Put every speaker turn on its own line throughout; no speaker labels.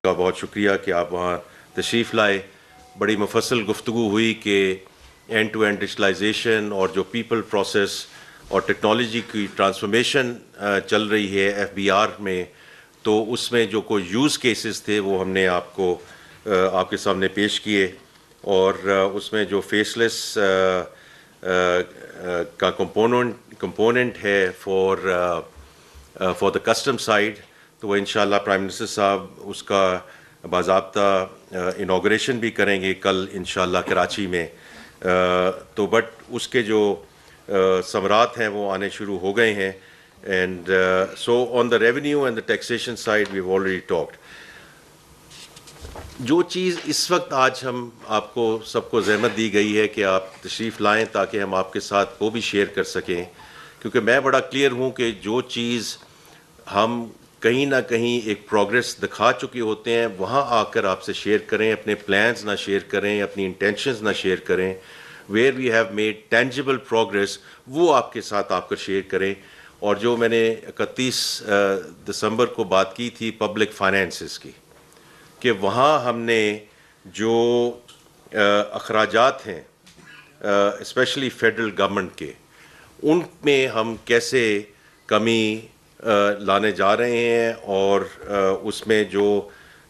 کا بہت شکریہ کہ آپ وہاں تشریف لائے. بڑی مفصل گفتگو ہوئی کہ اینڈ ٹو اینڈ ڈیجیٹلائزیشن اور جو پیپل پروسیس اور ٹیکنالوجی کی ٹرانسفارمیشن چل رہی ہے ایف بی آر میں, تو اس میں جو کوئی یوز کیسز تھے وہ ہم نے آپ کے سامنے پیش کیے, اور اس میں جو فیس لیس کا کمپوننٹ ہے فار دا کسٹم سائڈ, تو وہ انشاءاللہ پرائم منسٹر صاحب اس کا باضابطہ انوگریشن بھی کریں گے کل انشاءاللہ کراچی میں. تو بٹ اس کے جو ثمرات ہیں وہ آنے شروع ہو گئے ہیں. And so on the revenue and the taxation side we have already talked. جو چیز اس وقت آج ہم آپ کو سب کو زحمت دی گئی ہے کہ آپ تشریف لائیں تاکہ ہم آپ کے ساتھ وہ بھی شیئر کر سکیں, کیونکہ میں بڑا کلیئر ہوں کہ جو چیز ہم کہیں نہ کہیں ایک پروگریس دکھا چکے ہوتے ہیں وہاں آ کر آپ سے شیئر کریں, اپنے پلانز نہ شیئر کریں, اپنی انٹینشنز نہ شیئر کریں. Where we have made tangible progress وہ آپ کے ساتھ آپ کر شیئر کریں. اور جو میں نے 31 دسمبر کو بات کی تھی پبلک فائنینسز کی, کہ وہاں ہم نے جو اخراجات ہیں اسپیشلی فیڈرل گورنمنٹ کے, ان میں ہم کیسے کمی لانے جا رہے ہیں, اور اس میں جو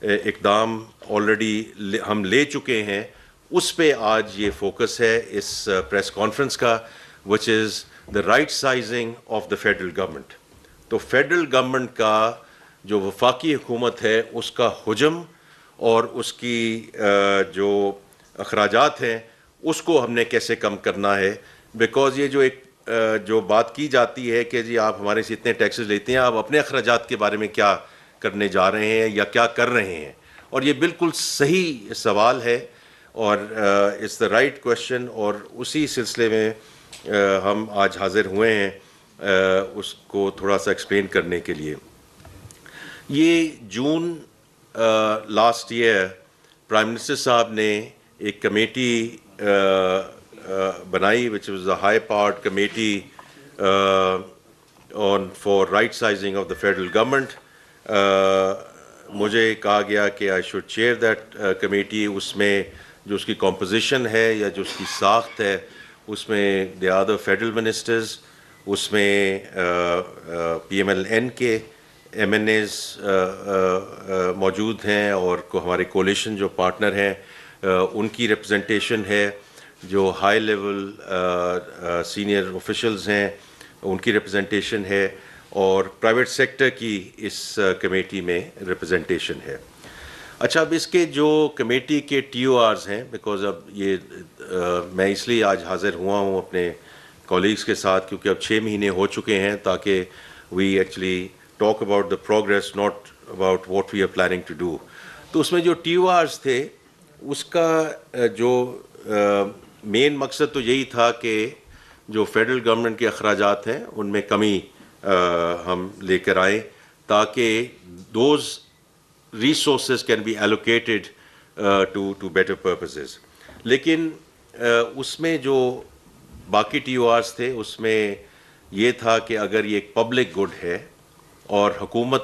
اقدام آلریڈی ہم لے چکے ہیں اس پہ آج یہ فوکس ہے اس پریس کانفرنس کا, which is the right sizing of the federal government. تو فیڈرل گورنمنٹ کا جو وفاقی حکومت ہے اس کا حجم اور اس کی جو اخراجات ہیں اس کو ہم نے کیسے کم کرنا ہے. بیکاز یہ جو ایک جو بات کی جاتی ہے کہ جی آپ ہمارے سے اتنے ٹیکسز لیتے ہیں, آپ اپنے اخراجات کے بارے میں کیا کرنے جا رہے ہیں یا کیا کر رہے ہیں, اور یہ بالکل صحیح سوال ہے اور اٹس دا رائٹ کویشچن. اور اسی سلسلے میں ہم آج حاضر ہوئے ہیں اس کو تھوڑا سا ایکسپلین کرنے کے لیے. یہ June last year prime minister صاحب نے ایک کمیٹی بنائی which was a high powered committee on for right sizing of the federal government. مجھے کہا گیا کہ I should chair that committee. اس میں جو اس کی کمپوزیشن ہے یا جو اس کی ساخت ہے اس میں دی ادر فیڈرل منسٹرز, اس میں پی ایم ایل این کے ایم این ایز موجود ہیں, اور ہمارے کولیشن جو پارٹنر ہیں ان کی ریپرزنٹیشن ہے, جو ہائی لیول سینئر آفیشلز ہیں ان کی ریپرزنٹیشن ہے, اور پرائیویٹ سیکٹر کی اس کمیٹی میں ریپرزنٹیشن ہے. اچھا, اب اس کے جو کمیٹی کے ٹی او آرز ہیں, بیکاز اب یہ میں اس لیے آج حاضر ہوا ہوں اپنے کولیگز کے ساتھ کیونکہ اب 6 مہینے ہو چکے ہیں, تاکہ we actually talk about the progress not about what we are planning to do. تو اس میں جو ٹی او آرز تھے اس کا جو مین مقصد تو یہی تھا کہ جو فیڈرل گورنمنٹ کے اخراجات ہیں ان میں کمی ہم لے کر آئیں, تاکہ those resources can be allocated to better purposes. لیکن اس میں جو باقی ٹی او آرز تھے اس میں یہ تھا کہ اگر یہ ایک پبلک گڈ ہے اور حکومت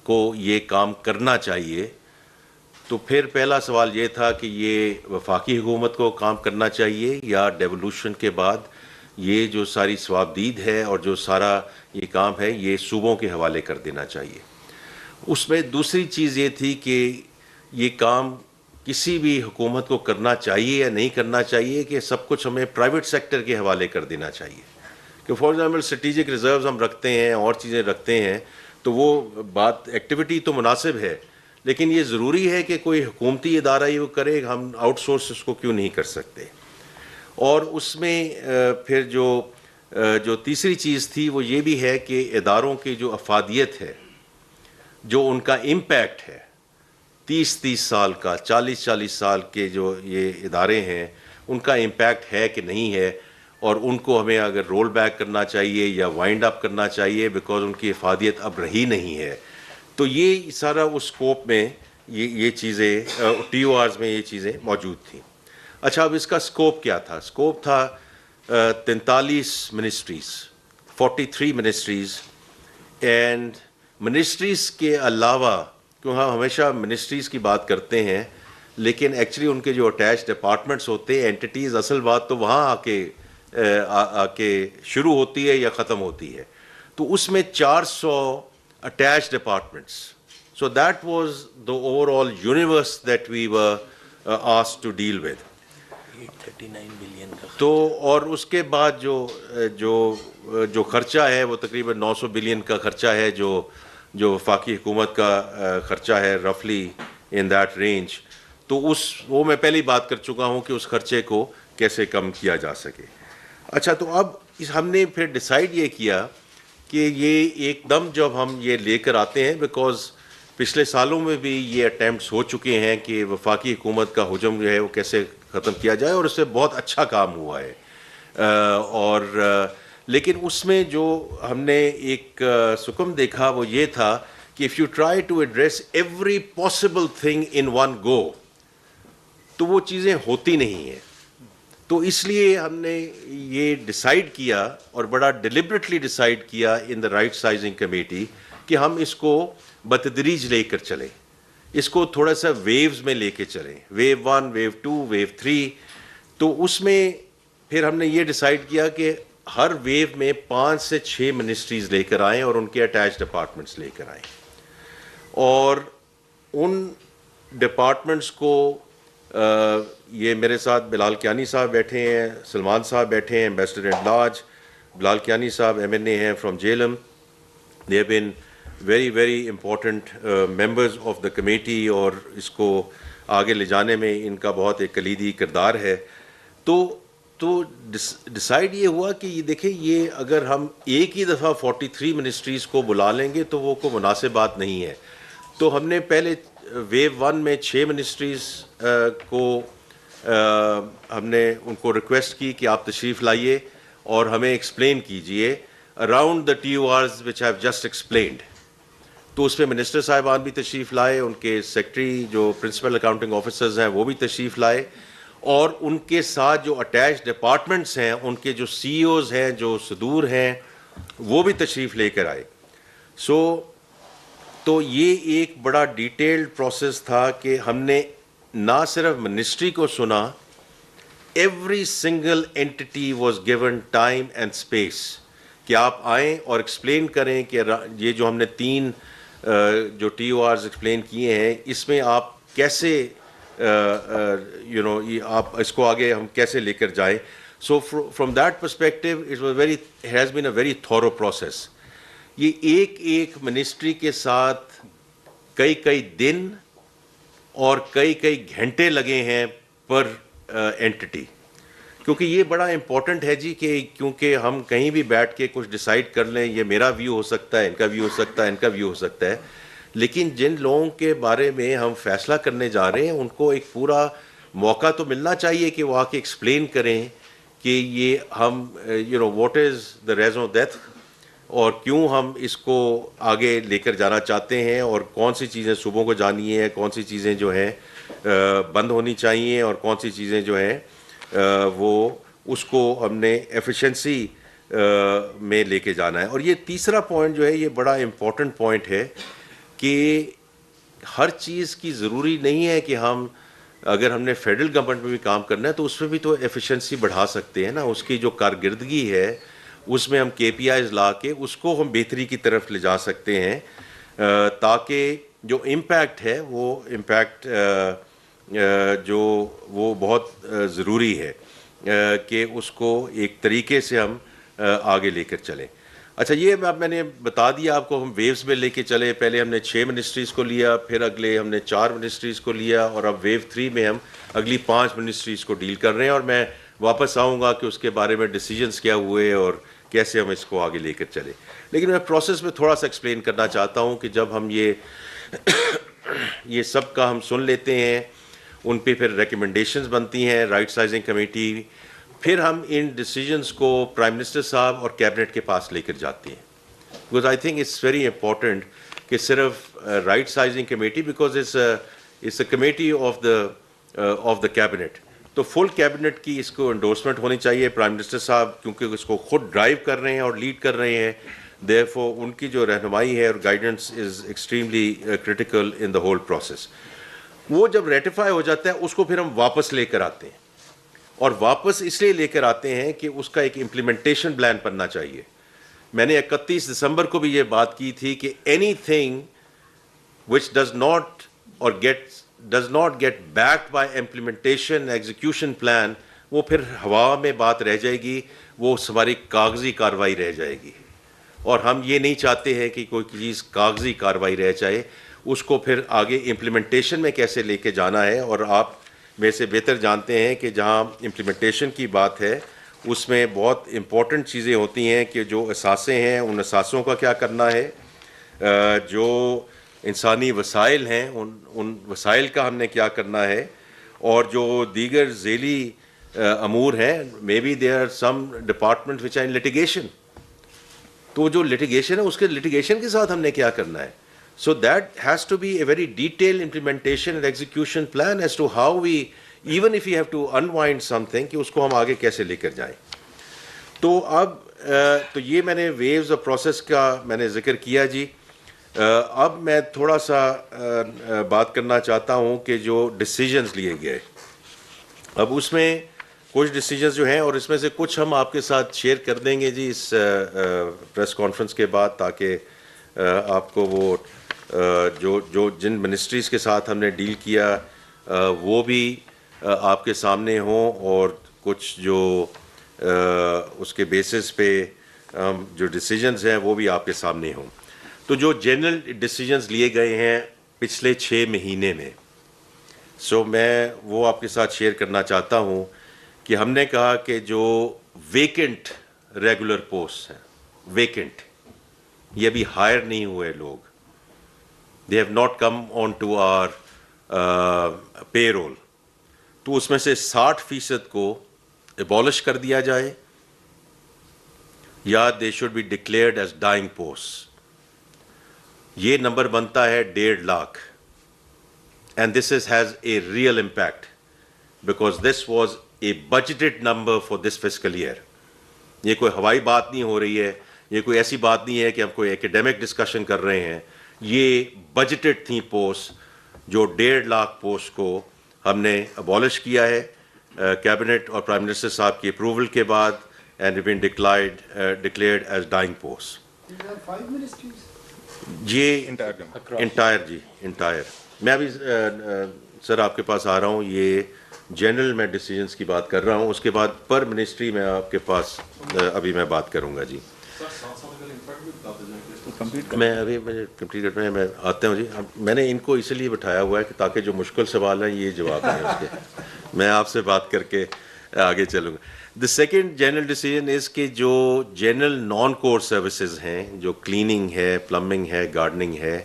کو یہ کام کرنا چاہیے, تو پھر پہلا سوال یہ تھا کہ یہ وفاقی حکومت کو کام کرنا چاہیے یا ڈیولوشن کے بعد یہ جو ساری ثوابدید ہے اور جو سارا یہ کام ہے یہ صوبوں کے حوالے کر دینا چاہیے. اس میں دوسری چیز یہ تھی کہ یہ کام کسی بھی حکومت کو کرنا چاہیے یا نہیں کرنا چاہیے کہ سب کچھ ہمیں پرائیویٹ سیکٹر کے حوالے کر دینا چاہیے. کہ فار ایگزامپل اسٹریٹجک ریزروز ہم رکھتے ہیں اور چیزیں رکھتے ہیں, تو وہ بات ایکٹیویٹی تو مناسب ہے, لیکن یہ ضروری ہے کہ کوئی حکومتی ادارہ ہی وہ کرے, ہم آؤٹ سورس اس کو کیوں نہیں کر سکتے. اور اس میں پھر جو تیسری چیز تھی وہ یہ بھی ہے کہ اداروں کی جو افادیت ہے, جو ان کا امپیکٹ ہے 30 سال کا, 40 سال کے جو یہ ادارے ہیں ان کا امپیکٹ ہے کہ نہیں ہے, اور ان کو ہمیں اگر رول بیک کرنا چاہیے یا وائنڈ اپ کرنا چاہیے بیکاز ان کی افادیت اب رہی نہیں ہے. تو یہ سارا اس اسکوپ میں یہ چیزیں ٹی او آرز میں یہ چیزیں موجود تھیں. اچھا, اب اس کا اسکوپ کیا تھا؟ اسکوپ تھا 43 منسٹریز, 43 منسٹریز, اینڈ منسٹریز کے علاوہ کیونکہ ہم ہمیشہ منسٹریز کی بات کرتے ہیں لیکن ایکچولی ان کے جو اٹیچ ڈپارٹمنٹس ہوتے ہیں اینٹیز، اصل بات تو وہاں آ کے شروع ہوتی ہے یا ختم ہوتی ہے. تو اس میں 400 attach departments. So that was the overall universe that we were asked to deal with.
39 billion کا
تو اور اس کے بعد جو خرچہ ہے وہ تقریباً 900 بلین کا خرچہ ہے جو وفاقی حکومت کا خرچہ ہے رفلی ان دیٹ رینج. تو وہ میں پہلی بات کر چکا ہوں کہ اس خرچے کو کیسے کم کیا جا سکے. اچھا، تو اب ہم نے پھر ڈیسائیڈ یہ کیا کہ یہ ایک دم جب ہم یہ لے کر آتے ہیں، بیکاز پچھلے سالوں میں بھی یہ اٹیمپٹس ہو چکے ہیں کہ وفاقی حکومت کا حجم جو ہے وہ کیسے ختم کیا جائے، اور اس سے بہت اچھا کام ہوا ہے. لیکن اس میں جو ہم نے ایک سکم دیکھا وہ یہ تھا کہ if you try to address every possible thing in one go تو وہ چیزیں ہوتی نہیں ہیں. تو اس لیے ہم نے یہ ڈیسائیڈ کیا اور بڑا ڈیلیبریٹلی ڈیسائیڈ کیا ان دا رائٹ سائزنگ کمیٹی کہ ہم اس کو بتدریج لے کر چلیں، اس کو تھوڑا سا ویوز میں لے کے چلیں، ویو 1، ویو 2، ویو 3. تو اس میں پھر ہم نے یہ ڈیسائیڈ کیا کہ ہر ویو میں 5 سے 6 منسٹریز لے کر آئیں اور ان کے اٹیچ ڈپارٹمنٹس لے کر آئیں، اور ان ڈپارٹمنٹس کو یہ میرے ساتھ بلال کیانی صاحب بیٹھے ہیں، سلمان صاحب بیٹھے ہیں، ایمبیسڈر ایٹ لارج. بلال کیانی صاحب MNA ہیں from Jhelum. They have been very very important members of the committee, اور اس کو آگے لے جانے میں ان کا بہت ایک کلیدی کردار ہے. تو ڈیسائیڈ یہ ہوا کہ یہ دیکھیں، یہ اگر ہم ایک ہی دفعہ 43 منسٹریز کو بلا لیں گے تو وہ کوئی مناسب بات نہیں ہے. تو ہم نے پہلے ویو 1 میں 6 منسٹریز کو ہم نے ان کو ریکویسٹ کی کہ آپ تشریف لائیے اور ہمیں ایکسپلین کیجئے around the TORs which I have just explained. تو اس میں منسٹر صاحبان بھی تشریف لائے، ان کے سیکرٹری جو پرنسپل اکاؤنٹنگ آفیسرز ہیں وہ بھی تشریف لائے، اور ان کے ساتھ جو اٹیچ ڈپارٹمنٹس ہیں ان کے جو CEOs ہیں، جو صدور ہیں، وہ بھی تشریف لے کر آئے. تو یہ ایک بڑا ڈیٹیلڈ پروسیس تھا کہ ہم نے نہ صرف منسٹری کو سنا، every single entity was given time and space کہ آپ آئیں اور ایکسپلین کریں کہ یہ جو ہم نے 3 جو TORs ایکسپلین کیے ہیں اس میں آپ کیسے آپ اس کو آگے ہم کیسے لے کر جائیں. So from that perspective it has been a very thorough process. یہ ایک منسٹری کے ساتھ کئی دن اور کئی گھنٹے لگے ہیں پر اینٹی، کیونکہ یہ بڑا امپورٹنٹ ہے جی کہ کیونکہ ہم کہیں بھی بیٹھ کے کچھ ڈیسائیڈ کر لیں، یہ میرا ویو ہو سکتا ہے، ان کا ویو ہو سکتا ہے، ان کا ویو ہو سکتا ہے، لیکن جن لوگوں کے بارے میں ہم فیصلہ کرنے جا رہے ہیں ان کو ایک پورا موقع تو ملنا چاہیے کہ وہ آ کے ایکسپلین کریں کہ یہ ہم what is the reason that, اور کیوں ہم اس کو آگے لے کر جانا چاہتے ہیں، اور کون سی چیزیں صوبوں کو جانی ہیں، کون سی چیزیں جو ہیں بند ہونی چاہیے، اور کون سی چیزیں جو ہیں وہ اس کو ہم نے ایفیشنسی میں لے کے جانا ہے. اور یہ تیسرا پوائنٹ جو ہے یہ بڑا امپورٹنٹ پوائنٹ ہے کہ ہر چیز کی ضروری نہیں ہے کہ اگر ہم نے فیڈرل گورنمنٹ میں بھی کام کرنا ہے تو اس میں بھی تو ایفیشنسی بڑھا سکتے ہیں نا. اس کی جو کارکردگی ہے اس میں ہم KPIs لا کے اس کو ہم بہتری کی طرف لے جا سکتے ہیں، تاکہ جو امپیکٹ ہے وہ امپیکٹ جو وہ بہت ضروری ہے کہ اس کو ایک طریقے سے ہم آگے لے کر چلیں. اچھا، یہ میں نے بتا دیا آپ کو، ہم ویوز میں لے کے چلے. پہلے ہم نے 6 منسٹریز کو لیا، پھر اگلے ہم نے 4 منسٹریز کو لیا، اور اب ویو 3 میں ہم اگلی 5 منسٹریز کو ڈیل کر رہے ہیں. اور میں واپس آؤں گا کہ اس کے بارے میں ڈیسیجنز کیا ہوئے اور کیسے ہم اس کو آگے لے کر چلے. لیکن میں پروسیس میں تھوڑا سا ایکسپلین کرنا چاہتا ہوں کہ جب ہم یہ سب کا ہم سن لیتے ہیں، ان پہ پھر ریکمنڈیشنز بنتی ہیں رائٹ سائزنگ کمیٹی، پھر ہم ان ڈیسیجنز کو پرائم منسٹر صاحب اور کیبنٹ کے پاس لے کر جاتے ہیں. Because I think it's very important کہ صرف right sizing committee, because it's a committee of the cabinet, تو فل کیبنٹ کی اس کو انڈورسمنٹ ہونی چاہیے. پرائم منسٹر صاحب کیونکہ اس کو خود ڈرائیو کر رہے ہیں اور لیڈ کر رہے ہیں، therefore ان کی جو رہنمائی ہے اور guidance is extremely critical in the whole process. وہ جب ریٹیفائی ہو جاتا ہے اس کو پھر ہم واپس لے کر آتے ہیں, اور واپس اس لیے لے کر آتے ہیں کہ اس کا ایک امپلیمنٹیشن پلان بننا چاہیے. میں نے 31 دسمبر کو بھی یہ بات کی تھی کہ any thing which does not get backed by implementation execution plan, وہ پھر ہوا میں بات رہ جائے گی, وہ ہماری کاغذی کارروائی رہ جائے گی, اور ہم یہ نہیں چاہتے ہیں کہ کوئی چیز کاغذی کارروائی رہ جائے. اس کو پھر آگے امپلیمنٹیشن میں کیسے لے کے جانا ہے, اور آپ میں سے بہتر جانتے ہیں کہ جہاں امپلیمنٹیشن کی بات ہے اس میں بہت امپورٹنٹ چیزیں ہوتی ہیں کہ جو اثاثے ہیں ان اثاثوں کا کیا کرنا ہے, جو انسانی وسائل ہیں ان وسائل کا ہم نے کیا کرنا ہے, اور جو دیگر ذیلی امور ہیں, maybe there are some department which are in litigation, تو جو لٹیگیشن ہے اس کے لٹیگیشن کے ساتھ ہم نے کیا کرنا ہے. So that has to be a very detail implementation and execution plan as to how we even if you have to unwind something, کہ اس کو ہم آگے کیسے لے کر جائیں. تو اب تو یہ میں نے ویوز آف پروسیس کا میں نے ذکر کیا جی. اب میں تھوڑا سا بات کرنا چاہتا ہوں کہ جو ڈیسیجنز لیے گئے, اب اس میں کچھ ڈیسیجنز جو ہیں, اور اس میں سے کچھ ہم آپ کے ساتھ شیئر کر دیں گے جی اس پریس کانفرنس کے بعد, تاکہ آپ کو وہ جو جن منسٹریز کے ساتھ ہم نے ڈیل کیا وہ بھی آپ کے سامنے ہوں, اور کچھ جو اس کے بیسس پہ جو ڈیسیجنز ہیں وہ بھی آپ کے سامنے ہوں. تو جو جنرل ڈیسیجنز لیے گئے ہیں پچھلے 6 مہینے میں, سو میں وہ آپ کے ساتھ شیئر کرنا چاہتا ہوں کہ ہم نے کہا کہ جو ویکنٹ ریگولر پوسٹ ہیں, ویکنٹ, یہ ابھی ہائر نہیں ہوئے لوگ, they have not come on to our payroll, تو اس میں سے 60% کو ایبالش کر دیا جائے, یا they should be declared as dying post. یہ نمبر بنتا ہے 1.5 lakh, and this has a real impact because this was a budgeted number for this fiscal year. یہ کوئی ہوائی بات نہیں ہو رہی ہے, یہ کوئی ایسی بات نہیں ہے کہ ہم کوئی ایکیڈیمک ڈسکشن کر رہے ہیں, یہ بجٹڈ تھی پوسٹ, جو 1.5 لاکھ پوسٹ کو ہم نے ابالش کیا ہے کیبنٹ اور پرائم منسٹر صاحب کی اپروول کے بعد, and been declared as dying post. یہ انٹائر میں ابھی سر آپ کے پاس آ رہا ہوں, یہ جنرل میں ڈیسیجنز کی بات کر رہا ہوں, اس کے بعد پر منسٹری میں آپ کے پاس ابھی میں بات کروں گا جی. میں ابھی کمپلیٹ کرتا ہوں, میں آتا ہوں جی. میں نے ان کو اسی لیے بٹھایا ہوا ہے کہ تاکہ جو مشکل سوال ہیں یہ جواب دیں اس کے, میں آپ سے بات کر کے آگے چلوں گا. The second general decision is کہ جو جنرل نان کور سروسز ہیں, جو کلیننگ ہے, پلمبنگ ہے, گارڈننگ ہے,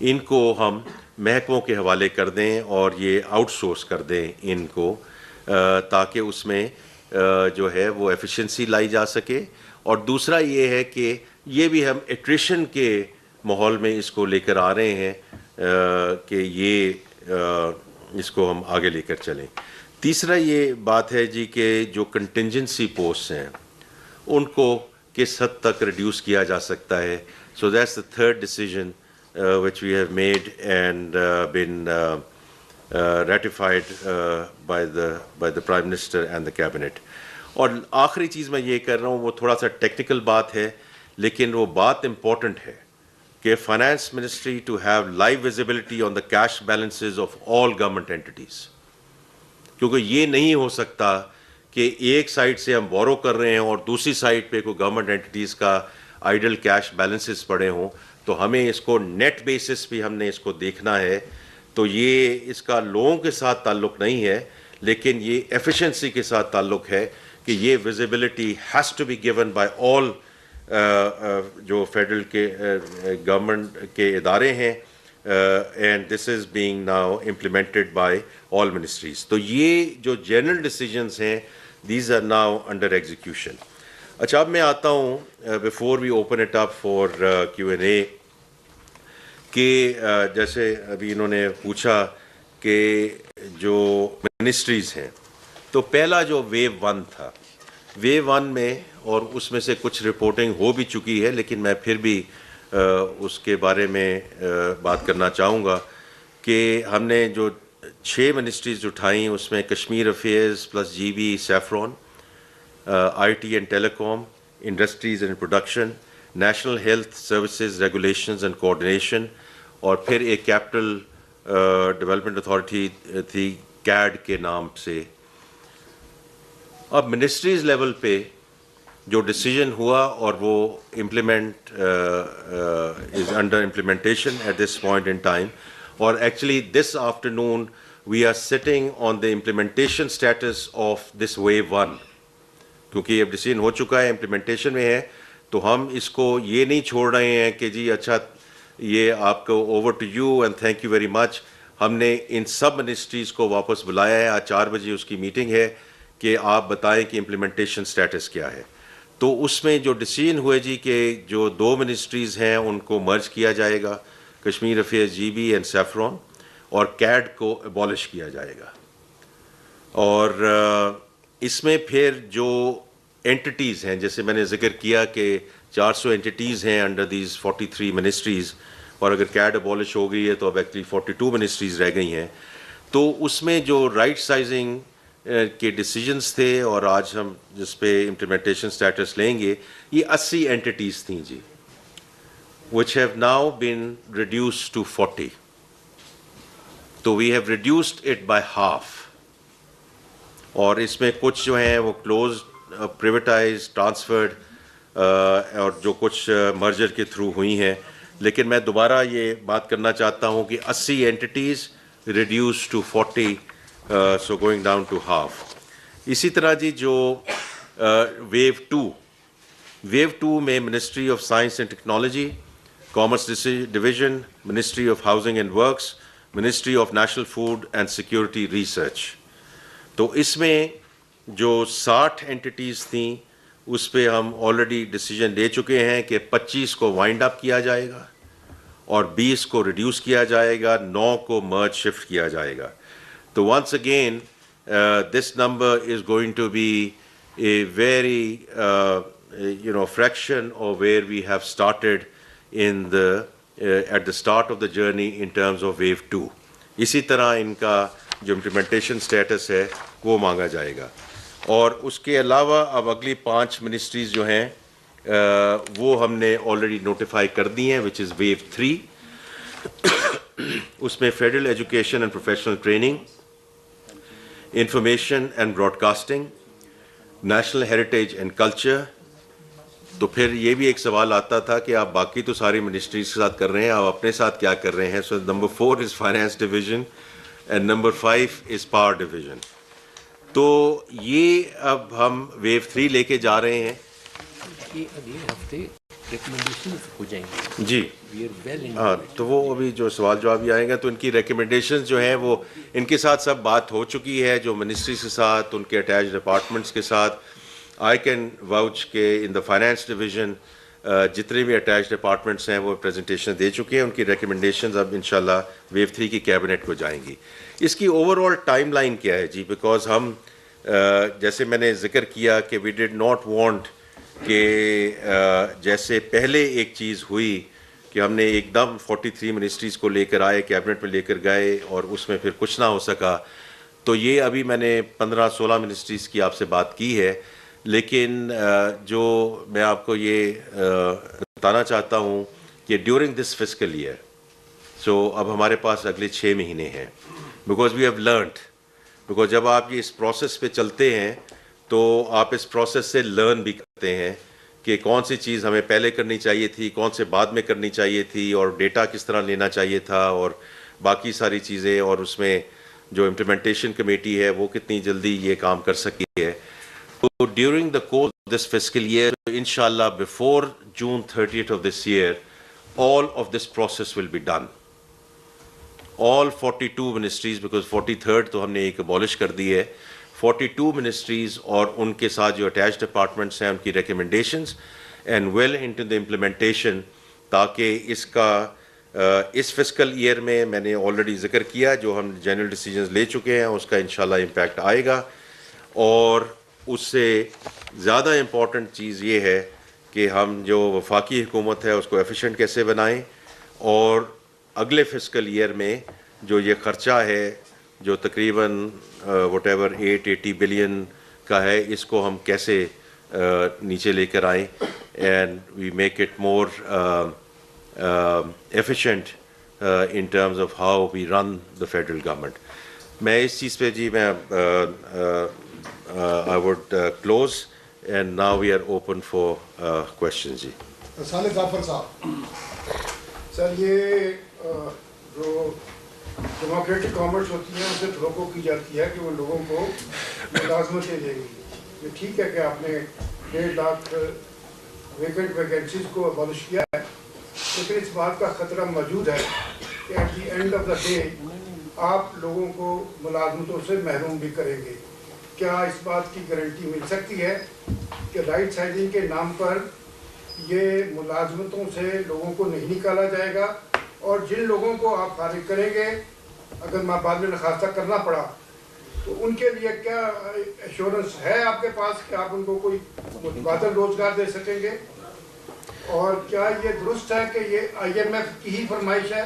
ان کو ہم محکموں کے حوالے کر دیں اور یہ آؤٹ سورس کر دیں ان کو, تاکہ اس میں جو ہے وہ ایفیشنسی لائی جا سکے. اور دوسرا یہ ہے کہ یہ بھی ہم ایٹریشن کے ماحول میں اس کو لے کر آ رہے ہیں کہ یہ اس کو ہم آگے لے کر چلیں. تیسرا یہ بات ہے جی کہ جو کنٹینجنسی پوسٹ ہیں ان کو کس حد تک ریڈیوس کیا جا سکتا ہے. So that's the third decision which we have made and been ratified by the Prime Minister and the Cabinet. اور آخری چیز میں یہ کر رہا ہوں وہ تھوڑا سا ٹیکنیکل بات ہے, لیکن وہ بات امپورٹنٹ ہے کہ finance ministry to have live visibility on the cash balances of all government entities, کیونکہ یہ نہیں ہو سکتا کہ ایک سائڈ سے ہم بورو کر رہے ہیں اور دوسری سائڈ پہ کوئی گورنمنٹ اینٹیز کا آئیڈل کیش بیلنسز پڑے ہوں. تو ہمیں اس کو نیٹ بیسس پہ ہم نے اس کو دیکھنا ہے. تو یہ اس کا لوگوں کے ساتھ تعلق نہیں ہے, لیکن یہ ایفیشنسی کے ساتھ تعلق ہے کہ یہ visibility has to be given by all جو فیڈرل کے گورنمنٹ کے ادارے ہیں, and this is being now implemented by all ministries. تو یہ جو جنرل ڈیسیجنز ہیں these are now under execution. اچھا, اب میں آتا ہوں before we open it up for Q&A کہ جیسے ابھی انہوں نے پوچھا کہ جو منسٹریز ہیں, تو پہلا جو ویو 1 تھا, ویو 1 میں اور اس میں سے کچھ رپورٹنگ ہو بھی چکی ہے، لیکن میں پھر بھی اس کے بارے میں بات کرنا چاہوں گا کہ ہم نے جو 6 منسٹریز اٹھائیں اس میں Kashmir affairs plus G B SAFRON, I T and telecom, industries and production, national health services regulations and coordination, اور پھر ایک کیپٹل ڈیولپمنٹ اتھارٹی تھی کیڈ کے نام سے. اب منسٹریز لیول پہ جو ڈیسیجن ہوا اور وہ implement is under implementation at this point in time, اور actually this afternoon we are sitting on the implementation status of this wave 1، کیونکہ یہ ڈیسیجن ہو چکا ہے، امپلیمنٹیشن میں ہے، تو ہم اس کو یہ نہیں چھوڑ رہے ہیں کہ جی اچھا یہ آپ کو over to you and thank you very much. ہم نے ان سب منسٹریز کو واپس بلایا ہے، آج 4 بجے اس کی میٹنگ ہے کہ آپ بتائیں کہ امپلیمنٹیشن سٹیٹس کیا ہے. تو اس میں جو ڈیسیجن ہوئے جی کہ جو 2 منسٹریز ہیں ان کو مرج کیا جائے گا، Kashmir affairs G B and SAFRON, اور کیڈ کو ابالش کیا جائے گا. اور اس میں پھر جو اینٹیز ہیں، جیسے میں نے ذکر کیا کہ 400 اینٹیز ہیں انڈر دیز 43 منسٹریز، اور اگر کیڈ ابالش ہو گئی ہے تو اب ایکچولی 42 منسٹریز رہ گئی ہیں. تو اس میں جو رائٹ سائزنگ کے ڈیسیجنز تھے اور آج ہم جس پہ امپلیمنٹیشن سٹیٹس لیں گے، یہ 80 اینٹیز تھیں جی، which have now been reduced to 40. تو we have reduced it by half. اور اس میں کچھ جو ہیں وہ کلوز، پریویٹائز، ٹرانسفرڈ، اور جو کچھ مرجر کے تھرو ہوئی ہیں. لیکن میں دوبارہ یہ بات کرنا چاہتا ہوں کہ 80 entities reduce to 40، so going down to half. اسی طرح جی جو ویو 2 میں ministry of science and technology, commerce division, ministry of housing and works, ministry of national food and security research. تو اس میں جو 60 اینٹیز تھیں اس پہ ہم آلریڈی ڈیسیجن لے چکے ہیں کہ 25 کو وائنڈ اپ کیا جائے گا اور 20 کو ریڈیوس کیا جائے گا، 9 کو مرج شفٹ کیا جائے گا. تو once again this number is going to be a very fraction of where we have started at the start of the journey in terms of wave 2. اسی طرح ان کا جو امپلیمنٹیشن سٹیٹس ہے وہ مانگا جائے گا. اور اس کے علاوہ اب اگلی 5 منسٹریز جو ہیں وہ ہم نے آلریڈی نوٹیفائی کر دی ہیں، وچ از ویو 3. اس میں federal education and professional training, information and broadcasting, national heritage and culture. تو پھر یہ بھی ایک سوال آتا تھا کہ آپ باقی تو ساری منسٹریز کے ساتھ کر رہے ہیں، آپ اپنے ساتھ کیا کر رہے ہیں. سو number 4 is finance division and number 5 is power division. تو یہ اب ہم ویو 3 لے کے جا رہے ہیں.
یہ اگلے ہفتے ریکمنڈیشنز ہو جائیں گے
جی ہاں، تو وہ ابھی جو سوال جواب بھی آئیں گا تو ان کی ریکمنڈیشنز جو ہیں وہ ان کے ساتھ سب بات ہو چکی ہے، جو منسٹریز کے ساتھ، ان کے اٹیچ ڈپارٹمنٹس کے ساتھ. آئی کین واؤچ کہ ان دا فائنانس ڈویژن جتنے بھی اٹیچ ڈپارٹمنٹس ہیں وہ پریزنٹیشن دے چکے ہیں. ان کی ریکمنڈیشنز اب انشاءاللہ ویو 3 کی کیبنٹ کو جائیں گی. اس کی اوور آل ٹائم لائن کیا ہے جی؟ بیکاز ہم جیسے میں نے ذکر کیا کہ وی ڈڈ ناٹ وانٹ کہ جیسے پہلے ایک چیز ہوئی کہ ہم نے ایک دم 43 منسٹریز کو لے کر آئے، کیبنٹ میں لے کر گئے اور اس میں پھر کچھ نہ ہو سکا. تو یہ ابھی میں نے 15-16 منسٹریز کی آپ سے بات کی ہے. لیکن جو میں آپ کو یہ بتانا چاہتا ہوں کہ during this fiscal year, so اب ہمارے پاس اگلے 6 مہینے ہیں، because we have learned. Because جب آپ یہ اس پروسیس پہ چلتے ہیں تو آپ اس پروسیس سے لرن بھی کرتے ہیں کہ کون سی چیز ہمیں پہلے کرنی چاہیے تھی، کون سے بعد میں کرنی چاہیے تھی، اور ڈیٹا کس طرح لینا چاہیے تھا، اور باقی ساری چیزیں. اور اس میں جو امپلیمنٹیشن کمیٹی ہے وہ کتنی جلدی یہ کام کر سکی ہے. So during the course of this fiscal year, inshallah, before June 30th of this year, all of this process will be done. All 42 ministries, because 43rd تو ہم نے ایک abolish کر دی ہے. 42 ministries اور ان کے ساتھ جو attached departments ہیں ان کی recommendations and well into the implementation، تاکہ اس کا اس فسکل ایئر میں میں نے آلریڈی ذکر کیا جو ہم جنرل ڈیسیجنز لے چکے ہیں اس کا انشاءاللہ امپیکٹ آئے گا. اور اس سے زیادہ امپورٹنٹ چیز یہ ہے کہ ہم جو وفاقی حکومت ہے اس کو ایفیشینٹ کیسے بنائیں، اور اگلے فسکل ایئر میں جو یہ خرچہ ہے جو تقریباً وٹ ایور 880 بلین کا ہے، اس کو ہم کیسے نیچے لے کر آئیں and we make it more efficient in terms of how we run the federal government. میں اس چیز پہ جی میں I would close and now we are open for questions جی.
صالح ظافر صاحب، سر یہ جو ڈیموکریٹک گورنمنٹس ہوتی ہیں ان سے توقع کی جاتی ہے کہ وہ لوگوں کو ملازمتیں دیں گی. یہ ٹھیک ہے کہ آپ نے 1.5 لاکھ ویکنٹ ویکینسیز کو ابالش کیا ہے، لیکن اس بات کا خطرہ موجود ہے کہ at the end of the day آپ لوگوں کو ملازمتوں سے محروم بھی کریں گے. کیا اس بات کی گارنٹی مل سکتی ہے کہ رائٹ سائزنگ کے نام پر یہ ملازمتوں سے لوگوں کو نہیں نکالا جائے گا، اور جن لوگوں کو آپ فارغ کریں گے اگر میں بعد میں نخواستہ کرنا پڑا تو ان کے لیے کیا ایشورنس ہے آپ کے پاس کہ آپ ان کو کوئی متبادل روزگار دے سکیں گے؟ اور کیا یہ درست ہے کہ یہ IMF کی ہی فرمائش ہے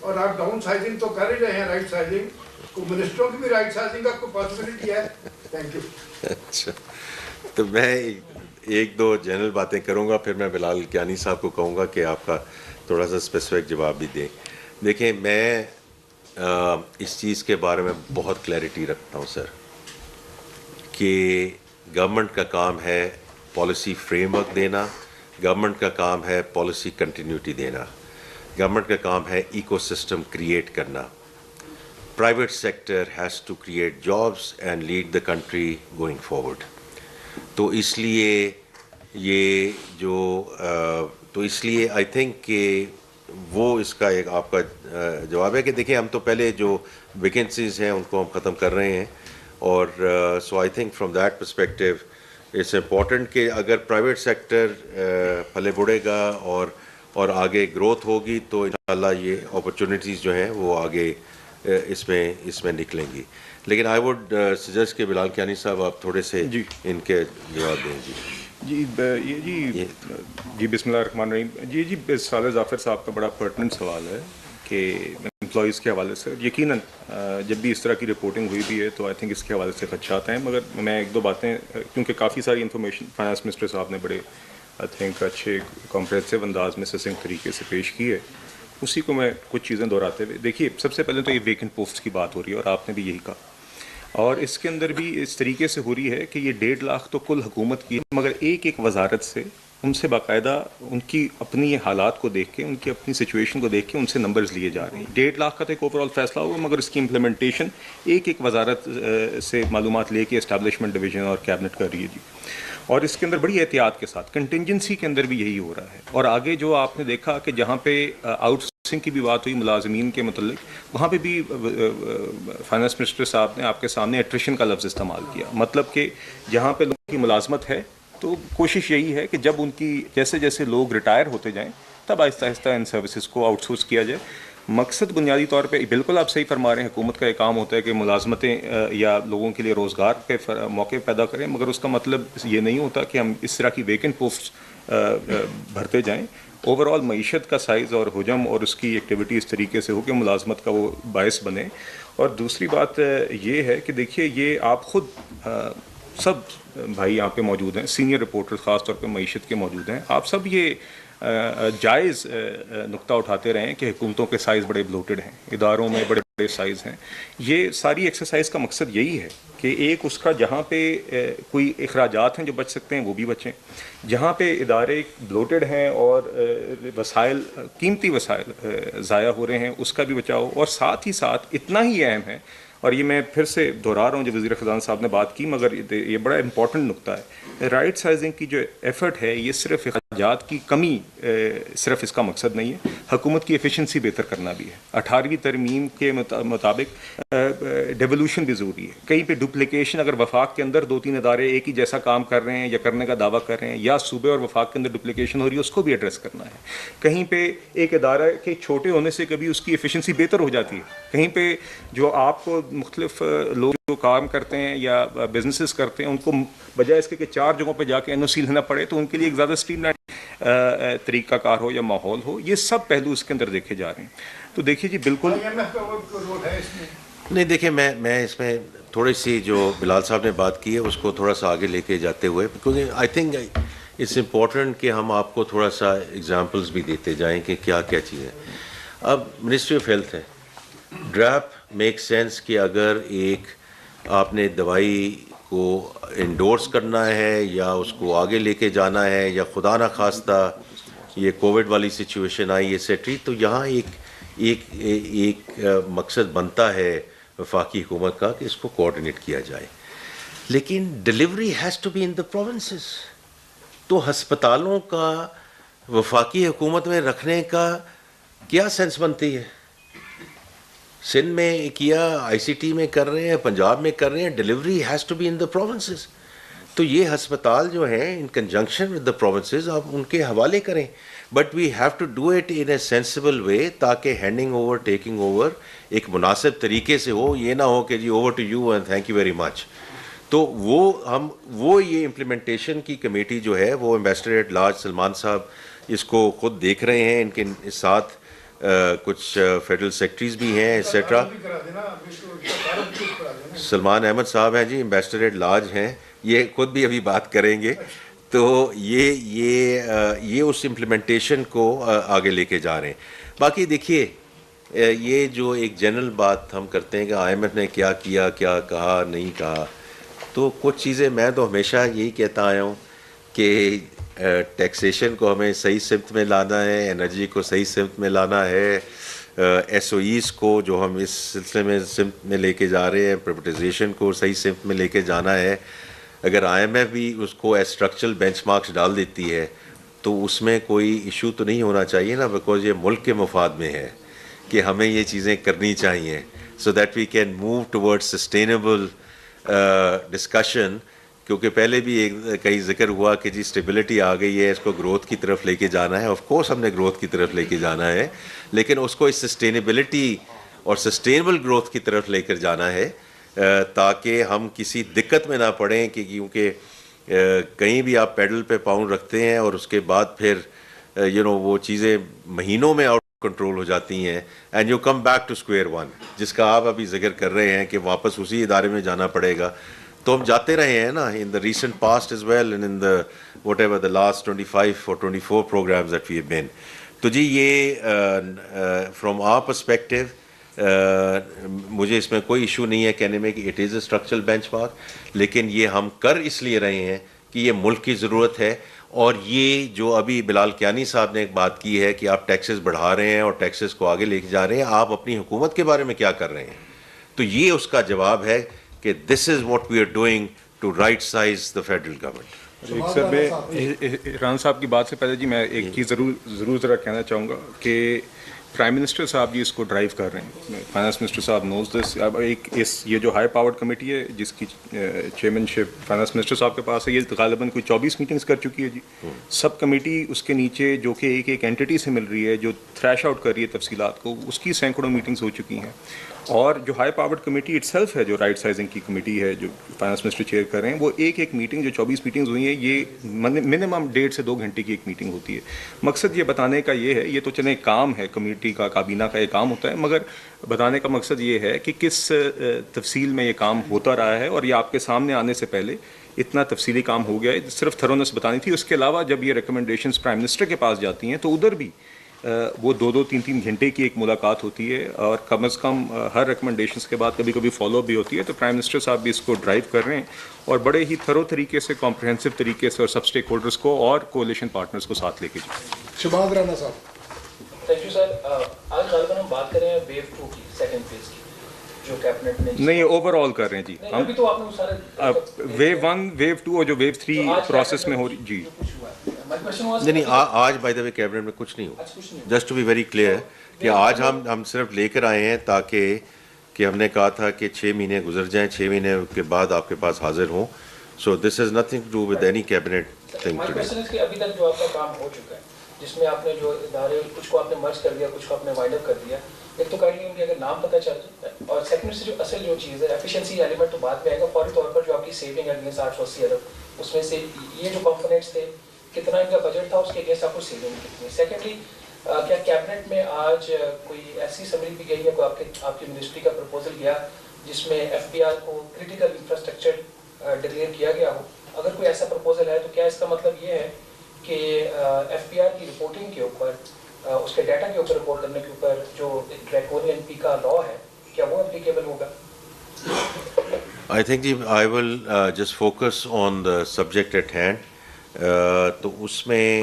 اور آپ ڈاؤن سائزنگ تو کر ہی رہے ہیں، رائٹ سائزنگ کو منسٹروں کی بھی رائٹ سائزنگ کا کوئی پاسبلٹی ہے؟ Thank you.
اچھا، تو میں ایک دو جنرل باتیں کروں گا، پھر میں بلال کیانی صاحب کو کہوں گا کہ آپ کا تھوڑا سا اسپیسیفک جواب بھی دیں. دیکھیں، میں اس چیز کے بارے میں بہت کلیئرٹی رکھتا ہوں سر کہ گورنمنٹ کا کام ہے پالیسی فریم ورک دینا، گورنمنٹ کا کام ہے پالیسی کنٹینیوٹی دینا، گورنمنٹ کا کام ہے ایکو سسٹم کریٹ کرنا. Private sector has to create jobs and lead the country going forward. تو اس لیے یہ تو اس لیے آئی تھنک کہ وہ اس کا ایک آپ کا جواب ہے کہ دیکھیں ہم تو پہلے جو ویکینسیز ہیں ان کو ہم ختم کر رہے ہیں، اور so I think from that perspective it's important کہ اگر پرائیویٹ سیکٹر پھلے بڑھے گا اور آگے گروتھ ہوگی تو انشاءاللہ یہ اپرچونیٹیز جو ہیں وہ آگے اس میں نکلیں گی. لیکن آئی ووڈ سجیسٹ کہ بلال کیانی صاحب آپ تھوڑے سے ان کے جواب دیں.
جی بسم اللہ الرحمن الرحیم. جی صالح ظافر صاحب کا بڑا پرٹننٹ سوال ہے کہ امپلائیز کے حوالے سے یقیناً جب بھی اس طرح کی رپورٹنگ ہوئی بھی ہے تو آئی تھنک اس کے حوالے سے خدشات ہیں، مگر میں ایک دو باتیں کیونکہ کافی ساری انفارمیشن فائنانس منسٹر صاحب نے بڑے آئی تھنک اچھے کمپریہنسو انداز میں سسنکٹ طریقے سے پیش کی ہے، اسی کو میں کچھ چیزیں دہراتے ہوئے. دیکھیے، سب سے پہلے تو یہ ویکنٹ پوسٹ کی بات ہو رہی ہے اور آپ نے بھی یہی کہا، اور اس کے اندر بھی اس طریقے سے ہو رہی ہے کہ یہ 1.5 لاکھ تو کل حکومت کی ہے، مگر ایک ایک وزارت سے ان سے باقاعدہ ان کی اپنی حالات کو دیکھ کے، ان کی اپنی سچویشن کو دیکھ کے ان سے نمبرز لیے جا رہے ہیں. 1.5 لاکھ کا تو ایک اوور آل فیصلہ ہوگا، مگر اس کی امپلیمنٹیشن ایک ایک وزارت سے معلومات لے کے اسٹیبلشمنٹ ڈویژن اور کیبنٹ کر رہی ہے. جی، اور اس کے اندر بڑی احتیاط کے ساتھ کنٹینجنسی کے اندر بھی یہی ہو رہا ہے. اور آگے جو آپ نے دیکھا کہ جہاں پہ آؤٹ سورسنگ کی بھی بات ہوئی ملازمین کے متعلق، وہاں پہ بھی فائنانس منسٹر صاحب نے آپ کے سامنے ایٹریشن کا لفظ استعمال کیا. مطلب کہ جہاں پہ لوگوں کی ملازمت ہے تو کوشش یہی ہے کہ جب ان کی جیسے جیسے لوگ ریٹائر ہوتے جائیں تب آہستہ آہستہ ان سروسز کو آؤٹ سورس کیا جائے. مقصد بنیادی طور پہ بالکل آپ صحیح فرما رہے ہیں، حکومت کا ایک کام ہوتا ہے کہ ملازمتیں یا لوگوں کے لیے روزگار کے موقع پیدا کریں، مگر اس کا مطلب یہ نہیں ہوتا کہ ہم اس طرح کی ویکنٹ پوسٹ بھرتے جائیں. اوور آل معیشت کا سائز اور حجم اور اس کی ایکٹیویٹی اس طریقے سے ہو کہ ملازمت کا وہ باعث بنے. اور دوسری بات یہ ہے کہ دیکھیے، یہ آپ خود سب بھائی یہاں پہ موجود ہیں، سینئر رپورٹر خاص طور پہ معیشت کے موجود ہیں، آپ سب یہ جائز نقطہ اٹھاتے رہے ہیں کہ حکومتوں کے سائز بڑے بلوٹڈ ہیں، اداروں میں بڑے بڑے سائز ہیں. یہ ساری ایکسرسائز کا مقصد یہی ہے کہ ایک اس کا جہاں پہ کوئی اخراجات ہیں جو بچ سکتے ہیں وہ بھی بچیں، جہاں پہ ادارے بلوٹڈ ہیں اور وسائل قیمتی وسائل ضائع ہو رہے ہیں اس کا بھی بچاؤ. اور ساتھ ہی ساتھ اتنا ہی اہم ہے، اور یہ میں پھر سے دہرا رہا ہوں جو وزیر خزانہ صاحب نے بات کی، مگر یہ بڑا امپورٹنٹ نقطہ ہے، رائٹ سائزنگ کی جو ایفرٹ ہے یہ صرف اخراجات کی کمی صرف اس کا مقصد نہیں ہے، حکومت کی ایفیشنسی بہتر کرنا بھی ہے. 18ویں ترمیم کے مطابق ڈیولوشن بھی ضروری ہے. کہیں پہ ڈپلیکیشن، اگر وفاق کے اندر 2-3 ادارے ایک ہی جیسا کام کر رہے ہیں یا کرنے کا دعویٰ کر رہے ہیں، یا صوبے اور وفاق کے اندر ڈپلیکیشن ہو رہی ہے، اس کو بھی ایڈریس کرنا ہے. کہیں پہ ایک ادارہ کے چھوٹے ہونے سے کبھی اس کی ایفیشنسی بہتر ہو جاتی ہے، کہیں پہ جو آپ کو مختلف لوگ جو کام کرتے ہیں یا بزنسز کرتے ہیں ان کو بجائے اس کے کہ 4 جگہوں پہ جا کے NOC لینا پڑے تو ان کے لیے ایک زیادہ اسٹریم لائن طریقہ کار ہو یا ماحول ہو. یہ سب پہلو اس کے اندر دیکھے جا رہے ہیں. تو دیکھیے جی بالکل
IMF کا وہ رول ہے اس میں.
نہیں دیکھیں میں اس میں تھوڑی سی جو بلال صاحب نے بات کی ہے اس کو تھوڑا سا آگے لے کے جاتے ہوئے, کیونکہ آئی تھنک اٹس امپورٹنٹ کہ ہم آپ کو تھوڑا سا ایگزامپلس بھی دیتے جائیں کہ کیا کیا چیزیں. اب منسٹری آف ہیلتھ ہے, ڈریپ میک سینس کہ اگر ایک آپ نے دوائی کو انڈورس کرنا ہے یا اس کو آگے لے کے جانا ہے یا خدا نہ خواستہ یہ کووڈ والی سچویشن آئی ایسیٹری, تو یہاں ایک مقصد بنتا ہے وفاقی حکومت کا کہ اس کو کوآرڈینیٹ کیا جائے. لیکن delivery has to be in the provinces. تو ہسپتالوں کا وفاقی حکومت میں رکھنے کا کیا سینس بنتی ہے؟ سندھ میں کیا, ICT میں کر رہے ہیں, پنجاب میں کر رہے ہیں, delivery has to be in the provinces. تو یہ ہسپتال جو ہیں in conjunction with the provinces آپ ان کے حوالے کریں, but we have to do it in a sensible way تاکہ ہینڈنگ اوور ٹیکنگ اوور ایک مناسب طریقے سے ہو. یہ نہ ہو کہ جی over to you and thank you very much. تو وہ یہ امپلیمنٹیشن کی کمیٹی جو ہے وہ ایمبیسڈر ایٹ لارج سلمان صاحب اس کو خود دیکھ رہے ہیں. ان کے ساتھ کچھ فیڈرل سیکرٹریز بھی ہیں ایٹسیٹرا. سلمان احمد صاحب ہیں جی, ایمبیسڈر ایٹ لارج ہیں, یہ خود بھی ابھی بات کریں گے. تو یہ اس امپلیمنٹیشن کو آگے لے کے جا رہے ہیں. باقی دیکھیے یہ جو ایک جنرل بات ہم کرتے ہیں کہ IMF نے کیا کیا, کیا کہا, نہیں کہا, تو کچھ چیزیں میں تو ہمیشہ یہی کہتا آیا ہوں کہ ٹیکسیشن کو ہمیں صحیح سمت میں لانا ہے, انرجی کو صحیح سمت میں لانا ہے, SOEs کو جو ہم اس سلسلے میں سمت میں لے کے جا رہے ہیں, پرائیویٹائزیشن کو صحیح سمت میں لے کے جانا ہے. اگر IMF بھی اس کو اسٹرکچرل بینچ مارکس ڈال دیتی ہے تو اس میں کوئی ایشو تو نہیں ہونا چاہیے نا, بیکاز یہ ملک کے مفاد میں ہے کہ ہمیں یہ چیزیں کرنی چاہیے so that we can move toward sustainable discussion. کیونکہ پہلے بھی کہیں ذکر ہوا کہ جی اسٹیبلٹی آ گئی ہے, اس کو گروتھ کی طرف لے کے جانا ہے. آف کورس ہم نے گروتھ کی طرف لے کے جانا ہے, لیکن اس کو اس سسٹینیبلٹی اور سسٹینیبل گروتھ کی طرف لے کر جانا ہے تاکہ ہم کسی دقت میں نہ پڑیں کہ کیونکہ کہیں بھی آپ پیڈل پہ پاؤں رکھتے ہیں اور اس کے بعد پھر وہ چیزیں مہینوں میں آؤٹ کنٹرول ہو جاتی ہیں and you come back to square one, جس کا آپ ابھی ذکر کر رہے ہیں کہ واپس اسی ادارے میں جانا پڑے گا. تو ہم جاتے رہے ہیں نا in the recent past as well and in the whatever the last 25 or 24 programmes that we have been. تو جی یہ فرام آور پرسپیکٹو مجھے اس میں کوئی ایشو نہیں ہے کہنے میں کہ it is a structural bench mark, لیکن یہ ہم کر اس لیے رہے ہیں کہ یہ ملک کی ضرورت ہے. اور یہ جو ابھی بلال کیانی صاحب نے ایک بات کی ہے کہ آپ ٹیکسز بڑھا رہے ہیں اور ٹیکسز کو آگے لے کے جا رہے ہیں, آپ اپنی حکومت کے بارے میں کیا کر رہے ہیں؟ تو یہ اس کا جواب ہے کہ this is what we are doing to right size the federal government.
ایک سر میں عمران صاحب کی بات سے پہلے جی میں ایک چیز ضرور ذرا کہنا چاہوں گا کہ پرائم منسٹر صاحب جی اس کو ڈرائیو کر رہے ہیں, فائنانس منسٹر صاحب نوز دس. اب یہ جو ہائی پاورڈ کمیٹی ہے جس کی چیئرمین شپ فائنانس منسٹر صاحب کے پاس ہے, یہ غالباً کوئی 24 میٹنگز کر چکی ہے جی. سب کمیٹی اس کے نیچے جو کہ ایک اینٹی سے مل رہی ہے جو تھریش آؤٹ کر رہی ہے تفصیلات کو, اس کی سینکڑوں میٹنگز ہو چکی ہیں. اور جو high powered committee it self ہے, جو رائٹ سائزنگ کی کمیٹی ہے جو فائنانس منسٹر چیئر کر رہے ہیں, وہ ایک میٹنگ جو 24 میٹنگز ہوئی ہیں یہ منیمم 1.5 سے 2 گھنٹے کی ایک میٹنگ ہوتی ہے. مقصد یہ بتانے کا یہ ہے, یہ تو چلیں کام ہے کمیٹی کا, کابینہ کا یہ کام ہوتا ہے, مگر بتانے کا مقصد یہ ہے کہ کس تفصیل میں یہ کام ہوتا رہا ہے. اور یہ آپ کے سامنے آنے سے پہلے اتنا تفصیلی کام ہو گیا ہے, صرف تھرونس بتانی تھی. اس کے علاوہ جب یہ ریکمنڈیشنز پرائم منسٹر کے پاس جاتی ہیں تو ادھر بھی وہ 2-3 گھنٹے کی ایک ملاقات ہوتی ہے, اور کم از کم ہر ریکمنڈیشنز کے بعد کبھی کبھی فالو اپ بھی ہوتی ہے. تو پرائم منسٹر صاحب بھی اس کو ڈرائیو کر رہے ہیں اور بڑے ہی تھرو طریقے سے, کمپریہنسو طریقے سے, اور سب اسٹیک ہولڈرس کو اور کولیشن پارٹنرز کو ساتھ لے کے جائیں.
شباب رانا صاحب.
Thank you sir. آج غالباً ہم بات کر رہے ہیں ویو 2 کی, سیکنڈ فیز کی, جو کیبنٹ نے
نہیں اوور آل کر رہے ہیں جی ہم.
ابھی تو آپ نے سارے
ویو 1 ویو 2 اور جو ویو 3 پروسیس میں ہو رہی جی.
نہیں آج بائی دا وے کیبنٹ میں کچھ نہیں ہو, just to be very clear کہ آج ہم صرف لے کر آئے ہیں تاکہ کہ ہم نے کہا تھا کہ 6 مہینے گزر جائیں, 6 مہینے کے بعد آپ کے پاس حاضر ہوں. So this is nothing to do with any cabinet thing today.
ابھی تک جو آپ کا کام ہو چکا ہے, جس میں آپ نے جو ادارے کچھ کو آپ نے مرج کر دیا, کچھ کو آپ نے وائنڈ اپ کر دیا, ایک تو کائنڈلی ان کے اگر نام پتہ چل جائے, اور سیکنڈ سے جو اصل جو چیز ہے ایفیشینسی ایلیمنٹ تو بعد میں آئے گا, فوری طور پر جو آپ کی سیونگ ہے 880 ارب, اس میں سے یہ جو کمپوننٹس تھے کتنا ان کا بجٹ تھا, اس کے اگینسٹ آپ کو سیونگ کتنی. سیکنڈلی کیا کیبنٹ میں آج کوئی ایسی سمری بھی گئی ہے, کوئی آپ کی منسٹری کا پروپوزل گیا جس میں ایف پی آر کو کریٹیکل انفراسٹرکچر ڈکلیئر کیا گیا ہو؟ اگر کوئی ایسا پروپوزل ہے تو کیا اس کا مطلب یہ ہے کہ ایف پی آر کی رپورٹنگ کے اوپر, اس کے ڈیٹا کے اوپر رپورٹ کرنے کے اوپر جو ڈریکونین پی کا لا ہے, کیا وہ اپلیکیبل ہوگا؟
I think I will just focus on the subject at hand. تو اس میں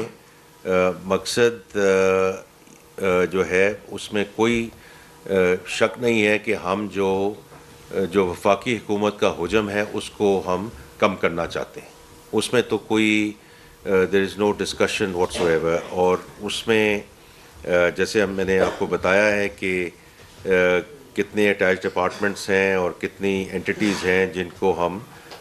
مقصد جو ہے اس میں کوئی شک نہیں ہے کہ ہم جو وفاقی حکومت کا حجم ہے اس کو ہم کم کرنا چاہتے ہیں. اس میں تو کوئی there is no discussion whatsoever. اور اس میں جیسے میں نے آپ کو بتایا ہے کہ کتنے اٹیچ ڈپارٹمنٹس ہیں اور کتنی انٹیٹیز ہیں جن کو ہم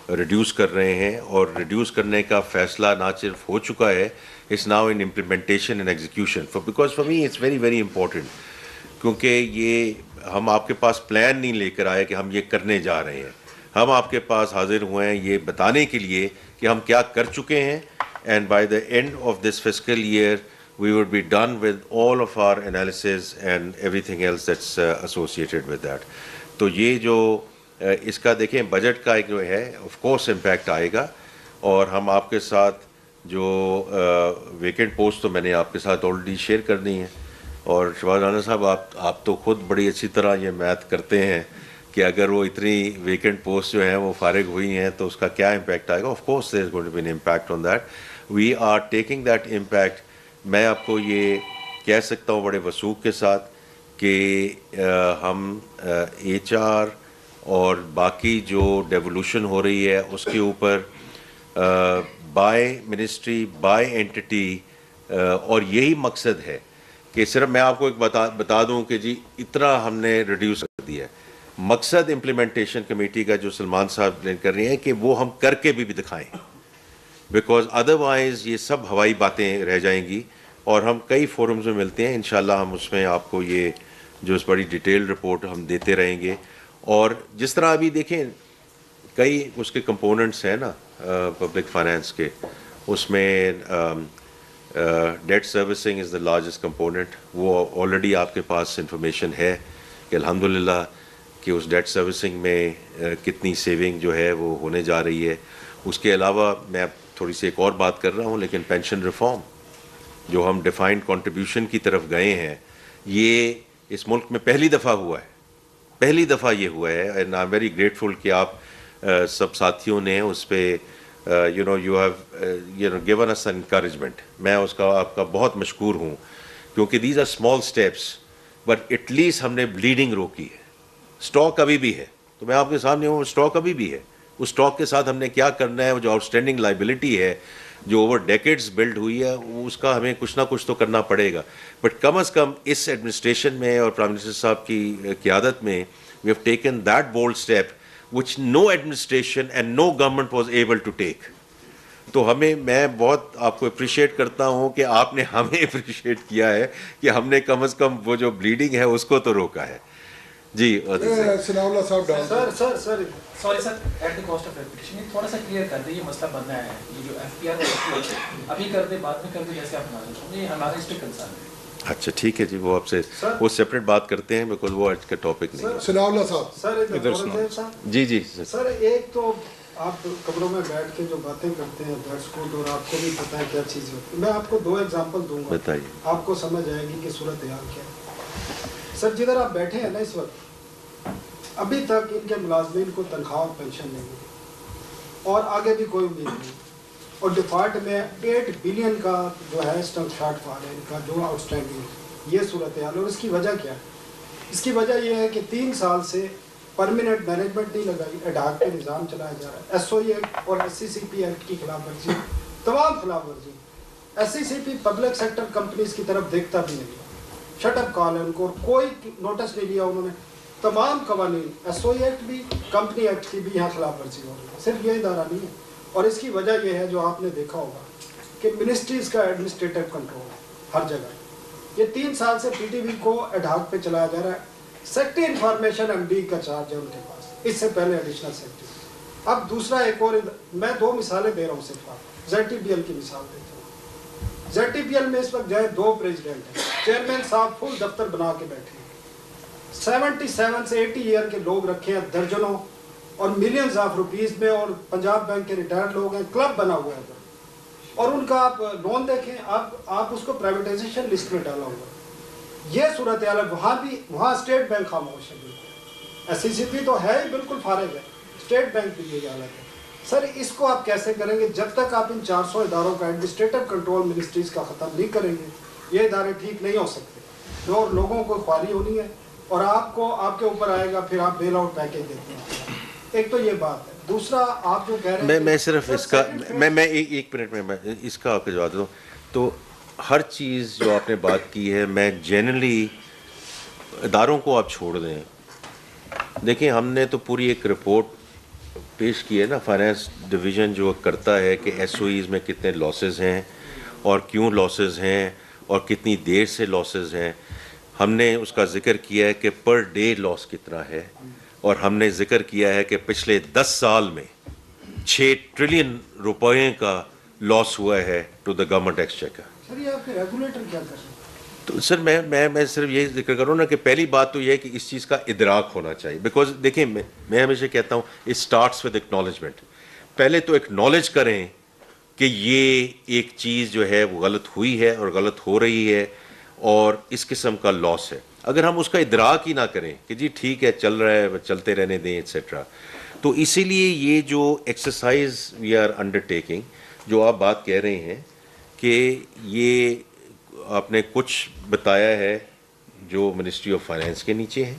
ریڈیوس کر رہے ہیں, اور ریڈیوس کرنے کا فیصلہ نہ صرف ہو چکا ہے, it's now in implementation and execution. Because for me it's very very important, کیونکہ یہ ہم آپ کے پاس پلان نہیں لے کر آئے کہ ہم یہ کرنے جا رہے ہیں, ہم آپ کے پاس حاضر ہوئے ہیں یہ بتانے کے لیے کہ ہم کیا کر چکے ہیں, and by the end of this fiscal year we would be done with all of our analysis and everything else that's associated with that. تو یہ جو اس کا دیکھیں بجٹ کا ایک جو ہے آف کورس امپیکٹ آئے گا, اور ہم آپ کے ساتھ جو ویکینٹ پوسٹ تو میں نے آپ کے ساتھ آلریڈی شیئر کر دی ہیں, اور شہباز رانا صاحب آپ تو خود بڑی اچھی طرح یہ میتھ کرتے ہیں کہ اگر وہ اتنی ویکینٹ پوسٹ جو ہیں وہ فارغ ہوئی ہیں تو اس کا کیا امپیکٹ آئے گا. Of course there is going to be an impact on that. We are taking that impact. میں آپ کو یہ کہہ سکتا ہوں بڑے وثوق کے ساتھ کہ ہم ایچ آر اور باقی جو ڈیولوشن ہو رہی ہے اس کے اوپر بائی منسٹری بائی اینٹی, اور یہی مقصد ہے کہ صرف میں آپ کو ایک بتا دوں کہ جی اتنا ہم نے ریڈیوس کر دیا ہے. مقصد امپلیمنٹیشن کمیٹی کا جو سلمان صاحب کر رہے ہیں کہ وہ ہم کر کے بھی دکھائیں, بیکاز ادروائز یہ سب ہوائی باتیں رہ جائیں گی. اور ہم کئی فورمز میں ملتے ہیں, انشاءاللہ ہم اس میں آپ کو یہ جو اس بڑی ڈیٹیل رپورٹ ہم دیتے رہیں گے. اور جس طرح ابھی دیکھیں کئی اس کے کمپوننٹس ہیں نا پبلک فائنینس کے, اس میں date servicing is the largest component. وہ آلریڈی آپ کے پاس انفارمیشن ہے کہ الحمدللہ کہ اس ڈیٹ سروسنگ میں کتنی سیونگ جو ہے وہ ہونے جا رہی ہے. اس کے علاوہ میں اب تھوڑی سی ایک اور بات کر رہا ہوں, لیکن پینشن ریفارم جو ہم ڈیفائنڈ کنٹریبیوشن کی طرف گئے ہیں, یہ اس ملک میں پہلی دفعہ ہوا ہے, پہلی دفعہ یہ ہوا ہے. And I am very grateful کہ آپ سب ساتھیوں نے اس پہ you have given us encouragement. میں اس کا آپ کا بہت مشکور ہوں, کیونکہ these are small steps but at least ہم نے بلیڈنگ روکی ہے. اسٹاک ابھی بھی ہے, تو میں آپ کے سامنے ہوں, اسٹاک ابھی بھی ہے. اس اسٹاک کے ساتھ ہم نے کیا کرنا ہے, وہ جو آؤٹ اسٹینڈنگ لائبلٹی ہے جو اوور ڈیکیڈز بلڈ ہوئی ہے, اس کا ہمیں کچھ نہ کچھ تو کرنا پڑے گا. But come is come us administration میں اور پرائم منسٹر صاحب کی قیادت میں we have taken that bold step which no administration and no government was able to take. تو میں بہت آپ کو اپریشیٹ کرتا ہوں کہ آپ نے ہمیں اپریشیٹ کیا ہے کہ ہم نے کم از کم وہ جو بلیڈنگ ہے اس کو تو روکا ہے. جی
ثناء اللہ صاحب
sir sorry sir, at the cost of repetition یہ تھوڑا سا کلیئر کر دیں, یہ مسئلہ بننا ہے یہ جو ایف پی آر ابھی کر دیں بعد میں کر دیں جیسے آپ نازل, یہ ہمارا اس پہ کنسرن ہے.
اچھا ٹھیک ہے جی, وہ آپ سے وہ سیپریٹ بات کرتے ہیں بیکاز وہ آج کا ٹاپک نہیں ہے.
ثناء اللہ صاحب
سر
جی جی
سر, ایک تو آپ کمروں میں بیٹھ کے جو باتیں کرتے ہیں دیٹس گڈ, اور آپ کو بھی پتہ ہے کیا چیز ہوتی ہے. میں آپ کو 2 ایگزامپل دوں گا,
بتائیے,
آپ کو سمجھ آئے گی کہ صورت حال کیا ہے. سر جدھر آپ بیٹھے ہیں نا اس وقت, ابھی تک ان کے ملازمین کو تنخواہ اور پینشن نہیں ملی, اور آگے بھی کوئی امید نہیں. اور ڈیفالٹ میں 8 بلین کا جو ہے اسٹمپ شارٹ فال ہے ان کا جو آؤٹ اسٹینڈنگ, یہ صورتحال. اور اس کی وجہ کیا ہے؟ اس کی وجہ یہ ہے کہ 3 سال سے پرماننٹ مینجمنٹ نہیں لگائی, ایڈاک پہ نظام چلایا جا رہا ہے. ایس او ای ایکٹ اور ایس سی سی پی ایکٹ کی خلاف ورزی, تمام خلاف ورزی. ایس سی سی پی پبلک سیکٹر کمپنیز کی طرف دیکھتا بھی نہیں, شٹ اپ کال ہے ان کو, اور کوئی نوٹس نہیں لیا انہوں نے. تمام قوانین ایس او ای ایکٹ بھی کمپنی ایکٹ کی بھی یہاں خلاف ورزی ہو رہی ہے. صرف یہ ادارہ نہیں ہے, اور اس کی وجہ یہ ہے جو آپ نے دیکھا ہوگا کہ منسٹریز کا ایڈمنسٹریٹو کنٹرول ہر جگہ. یہ 3 سال سے پی ٹی وی کو ایڈہاک پہ چلایا جا رہا ہے. سیکٹری انفارمیشن ایم ڈی کا چارج ہے ان کے پاس, اس سے پہلے ایڈیشنل سیکٹری. اب دوسرا ایک اور, میں 2 مثالیں دے رہا ہوں صرف, زیڈ ٹی پی ایل کی مثال دیتا ہوں. زیڈ ٹی پی ایل میں اس وقت جو ہے 2 پریزیڈنٹ ہیں, چیئرمین صاحب فل دفتر بنا کے بیٹھے ہیں, 77 سے 80 ایئر کے لوگ رکھے ہیں درجنوں اور ملینز آف روپیز میں, اور پنجاب بینک کے ریٹائرڈ لوگ ہیں, کلب بنا ہوا ہے اور ان کا آپ لون دیکھیں, آپ اس کو پرائیویٹائزیشن لسٹ میں ڈالا ہوا ہے. یہ صورتحال ہے. وہاں بھی, وہاں اسٹیٹ بینک خاموش ہے بالکل, ایس سی سی پی تو ہے ہی بالکل فارغ ہے, اسٹیٹ بینک کی یہ حالت ہے. سر اس کو آپ کیسے کریں گے جب تک آپ ان 400 اداروں کا ایڈمنسٹریٹو کنٹرول منسٹریز کا ختم نہیں کریں گے؟ یہ ادارے ٹھیک نہیں ہو سکتے, اور لوگوں کو خوالی ہونی ہے اور آپ کو, آپ کے اوپر آئے گا, پھر آپ بیل آؤٹ پیکیج دیتے ہیں. ایک تو یہ بات ہے. دوسرا آپ جو کہہ رہے ہیں,
میں صرف اس کا میں ایک منٹ میں اس کا آپ کو جواب دوں. تو ہر چیز جو آپ نے بات کی ہے, میں جنرلی اداروں کو آپ چھوڑ دیں. دیکھیں ہم نے تو پوری ایک رپورٹ پیش کی ہے نا, فائنانس ڈویژن جو کرتا ہے کہ ایس او ایز میں کتنے لاسز ہیں اور کیوں لاسز ہیں اور کتنی دیر سے لاسز ہیں. ہم نے اس کا ذکر کیا ہے کہ پر ڈے لاس کتنا ہے, اور ہم نے ذکر کیا ہے کہ پچھلے 10 سال میں 6 ٹریلین روپے کا لاس ہوا ہے ٹو دا گورنمنٹ ایکسچیکر.
سر یہ آپ کے ریگولیٹر کیا کر رہے ہیں؟
تو سر میں صرف یہ ذکر کروں نا کہ پہلی بات تو یہ ہے کہ اس چیز کا ادراک ہونا چاہیے. بیکاز دیکھیں میں ہمیشہ کہتا ہوں اٹ اسٹارٹس ود اکنالجمنٹ. پہلے تو اکنالج کریں کہ یہ ایک چیز جو ہے وہ غلط ہوئی ہے اور غلط ہو رہی ہے اور اس قسم کا لاس ہے. اگر ہم اس کا ادراک ہی نہ کریں کہ جی ٹھیک ہے چل رہا ہے چلتے رہنے دیں ایٹسیٹرا, تو اسی لیے یہ جو exercise we are undertaking, جو آپ بات کہہ رہے ہیں کہ یہ آپ نے کچھ بتایا ہے جو منسٹری آف فائنینس کے نیچے ہیں,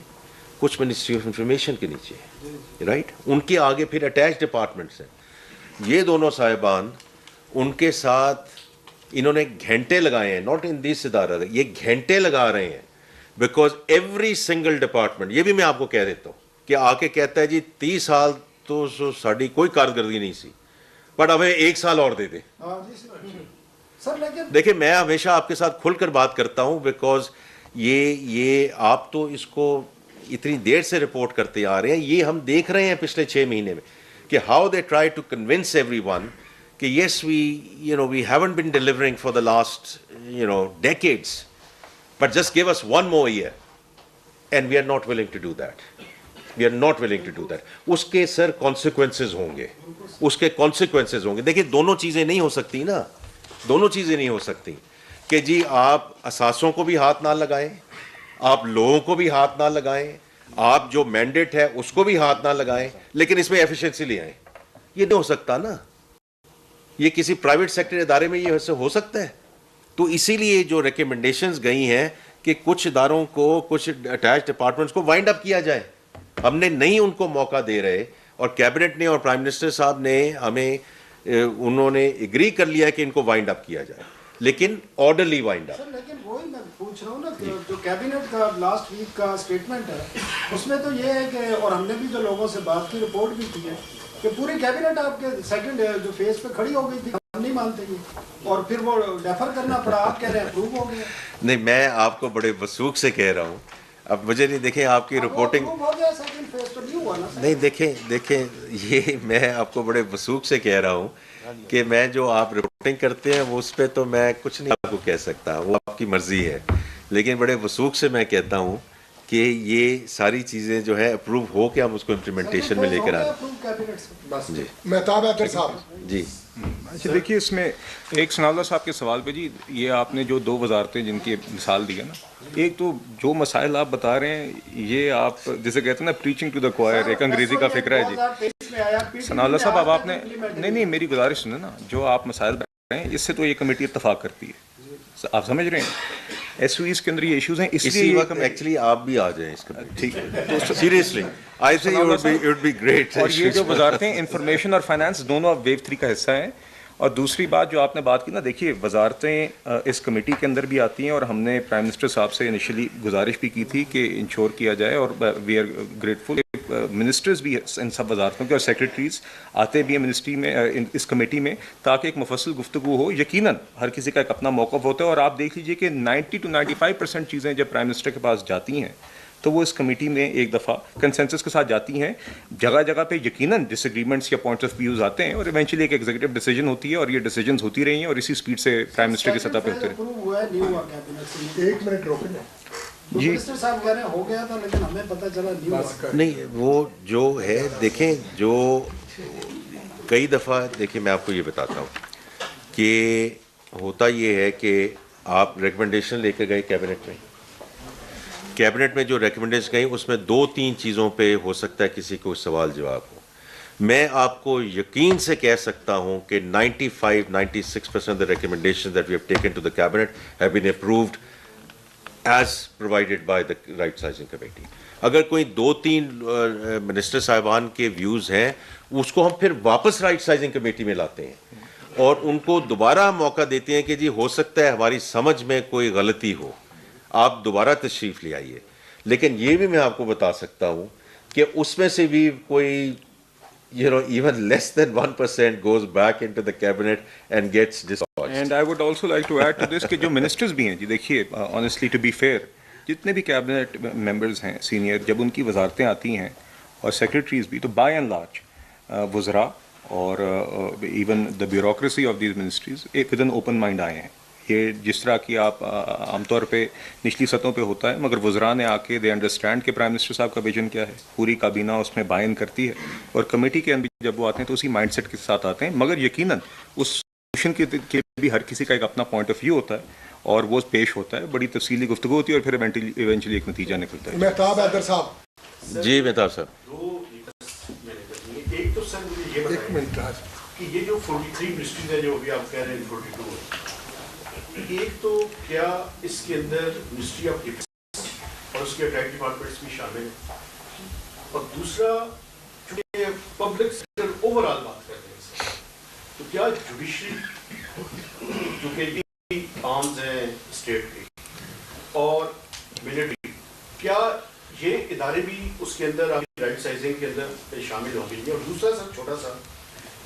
کچھ منسٹری آف انفارمیشن کے نیچے ہیں, رائٹ. ان کے آگے پھر اٹیچ ڈپارٹمنٹس ہیں. یہ دونوں صاحبان ان کے ساتھ انہوں نے گھنٹے لگائے ہیں, ناٹ ان دس ادارہ, یہ گھنٹے لگا رہے ہیں. بیکاز ایوری سنگل ڈپارٹمنٹ, یہ بھی میں آپ کو کہہ دیتا ہوں کہ آ کے کہتا ہے جی 30 سال تو ساری کوئی کارکردگی نہیں سی, بٹ ہمیں 1 سال اور دے دیں.
سر لیکن
دیکھیں میں ہمیشہ آپ کے ساتھ کھل کر بات کرتا ہوں, بیکاز یہ آپ تو اس کو اتنی دیر سے رپورٹ کرتے آ رہے ہیں. یہ ہم دیکھ رہے ہیں پچھلے 6 مہینے میں کہ how they try to convince everyone کہ yes we haven't been delivering for the last decades, but just give us 1 more year and we are not willing to do that. We are not willing to do that. اس کے سر consequences ہوں گے, اس کے consequences ہوں گے. دیکھیں دونوں چیزیں نہیں ہو سکتی نا, دونوں چیزیں نہیں ہو سکتی کہ جی آپ اثاثوں کو بھی ہاتھ نہ لگائیں, آپ لوگوں کو بھی ہاتھ نہ لگائیں, آپ جو مینڈیٹ ہے اس کو بھی ہاتھ نہ لگائیں, لیکن اس میں ایفیشنسی لے آئیں. یہ نہیں ہو سکتا نا. یہ کسی پرائیویٹ سیکٹر ادارے میں یہ ہو سکتا ہے. تو اسی لیے جو ریکمنڈیشنز گئی ہیں کہ کچھ اداروں کو, کچھ اٹیچ ڈپارٹمنٹس کو وائنڈ اپ کیا جائے. ہم نے نہیں ان کو موقع دے رہے, اور کیبنٹ نے اور پرائم منسٹر صاحب نے ہمیں, انہوں نے ایگری کر لیا کہ ان کو وائنڈ اپ کیا جائے, لیکن آرڈرلی وائنڈ اپ.
سر لیکن وہی میں پوچھ رہا ہوں نا کہ جو کیبنٹ کا لاسٹ ویک کا اسٹیٹمنٹ ہے اس میں تو یہ ہے کہ, اور ہم نے بھی جو لوگوں سے بات کی, رپورٹ بھی کی ہے کہ پوری کیبنٹ آپ کے سیکنڈ جو فیز پہ کھڑی ہو گئی تھی, ہم نہیں مانتے یہ, اور پھر وہ ڈیفر کرنا پڑا. آپ کہہ رہے ہیں اپروو ہو گیا.
نہیں, میں آپ کو بڑے وثوق سے کہہ رہا ہوں, اب مجھے نہیں, دیکھیں آپ کی رپورٹنگ نہیں, دیکھیں یہ میں آپ کو بڑے وثوق سے کہہ رہا ہوں کہ میں جو آپ رپورٹنگ کرتے ہیں وہ اس پہ تو میں کچھ نہیں آپ کو کہہ سکتا, وہ آپ کی مرضی ہے. لیکن بڑے وثوق سے میں کہتا ہوں کہ یہ ساری چیزیں جو ہے اپروو ہو کے ہم اس کو امپلیمنٹیشن میں لے کر آئیں.
جی مہتاب حیدر صاحب.
جی
اچھا دیکھیے, اس میں ایک ثناء اللہ صاحب کے سوال پہ جی, یہ آپ نے جو 2 وزارتیں جن کی مثال دی ہے نا, ایک تو جو مسائل آپ بتا رہے ہیں یہ آپ جیسے کہتے ہیں نا پریچنگ ٹو دا کوائر, ایک انگریزی کا فکر ہے جی. ثناء اللہ صاحب اب آپ نے نہیں میری گزارش سنیں نا, جو آپ مسائل بتا رہے ہیں اس سے تو یہ کمیٹی اتفاق کرتی ہے, آپ سمجھ رہے ہیں. ایس او ایز کے اندر یہ ایشوز ہیں, اسی وقت
ایکچولی آپ بھی آ جائیں اس کا,
ٹھیک ہے,
seriously I think it would be great.
اور یہ جو وزارتیں انفارمیشن اور فائنانس دونوں اب ویو 3 کا حصہ ہیں. اور دوسری بات جو آپ نے بات کی نا, دیکھیے وزارتیں اس کمیٹی کے اندر بھی آتی ہیں, اور ہم نے پرائم منسٹر صاحب سے انیشلی گزارش بھی کی تھی کہ انشور کیا جائے, اور وی آر گریٹفل منسٹرز بھی ان سب وزارتوں کے اور سیکرٹریز آتے بھی ہیں منسٹری میں اس کمیٹی میں تاکہ ایک مفصل گفتگو ہو. یقیناً ہر کسی کا ایک اپنا موقف ہوتا ہے اور آپ دیکھ لیجیے کہ 90 to 95% چیزیں جب پرائم منسٹر کے پاس جاتی ہیں تو وہ اس کمیٹی میں ایک دفعہ کنسنسس کے ساتھ جاتی ہیں. جگہ جگہ پہ یقیناً ڈس ایگریمنٹس یا پوائنٹس آف ویوز آتے ہیں اور ایونچولی ایک ایگزیکٹو ڈیسیجن ہوتی ہے اور یہ ڈیسیجنز ہوتی رہی ہیں اور اسی سپیڈ سے پرائم منسٹر کی سطح پہ ہوتے رہے.
ایک منٹ روکیں
جی
منسٹر صاحب کہہ رہے ہیں ہو گیا تھا لیکن ہمیں پتہ چلا نہیں ہوا.
نہیں وہ جو ہے دیکھیں جو کئی دفعہ دیکھیں میں آپ کو یہ بتاتا ہوں کہ ہوتا یہ ہے کہ آپ ریکمنڈیشن لے کے گئے کیبنٹ میں جو ریکمنڈیشن گئی اس میں 2-3 چیزوں پہ ہو سکتا ہے کسی کو سوال جواب ہو. میں آپ کو یقین سے کہہ سکتا ہوں کہ 95-96% the recommendations that we have taken to the cabinet have been approved as provided by the right sizing committee. اگر کوئی 2-3 منسٹر صاحبان کے ویوز ہیں اس کو ہم پھر واپس رائٹ سائزنگ کمیٹی میں لاتے ہیں اور ان کو دوبارہ موقع دیتے ہیں کہ جی ہو سکتا ہے ہماری سمجھ میں کوئی غلطی ہو, آپ دوبارہ تشریف لے آئیے. لیکن یہ بھی میں آپ کو بتا سکتا ہوں کہ اس میں سے بھی کوئی even less than 1% goes back into the cabinet and gets dislodged.
And I would also like to add to this کہ جو منسٹرز بھی ہیں جی دیکھیے honestly to be fair جتنے بھی کیبنٹ ممبرز ہیں سینئر جب ان کی وزارتیں آتی ہیں اور سیکرٹریز بھی تو بائی اینڈ لارج وزراء اور even the bureaucracy of these ministries ایک ود ان اوپن مائنڈ آئے ہیں. یہ جس طرح کی آپ عام طور پہ نچلی سطحوں پہ ہوتا ہے مگر وزراء نے آ کے دے انڈرسٹینڈ کہ پرائم منسٹر صاحب کا ویژن کیا ہے, پوری کابینہ اس میں بائن کرتی ہے اور کمیٹی کے اندر جب وہ آتے ہیں تو اسی مائنڈ سیٹ کے ساتھ آتے ہیں. مگر یقیناً اس سولوشن کے بھی ہر کسی کا ایک اپنا پوائنٹ آف ویو ہوتا ہے اور وہ پیش ہوتا ہے, بڑی تفصیلی گفتگو ہوتی ہے اور پھر ایونچولی ایک نتیجہ نکلتا ہے.
مہتاب حیدر صاحب.
جی مہتاب صاحب.
ایک تو سر مجھے یہ بتائیں کہ یہ جو 43 منسٹریز ہیں جو ابھی آپ کہہ رہے ہیں 42 ہے, ایک تو کیا اس کے اندر منسٹری آف ڈیفینس اور اس کے اٹیک ڈپارٹمنٹس بھی شامل ہیں, اور دوسرا چونکہ پبلک سیکٹر اوور آل بات کر رہے ہیں تو کیا جوڈیشری جو کہ آرمز ہیں اسٹیٹ کی اور ملٹری کیا یہ ادارے بھی اس کے اندر رائٹ سائزنگ کے اندر شامل ہوں گے؟ اور دوسرا سر چھوٹا سا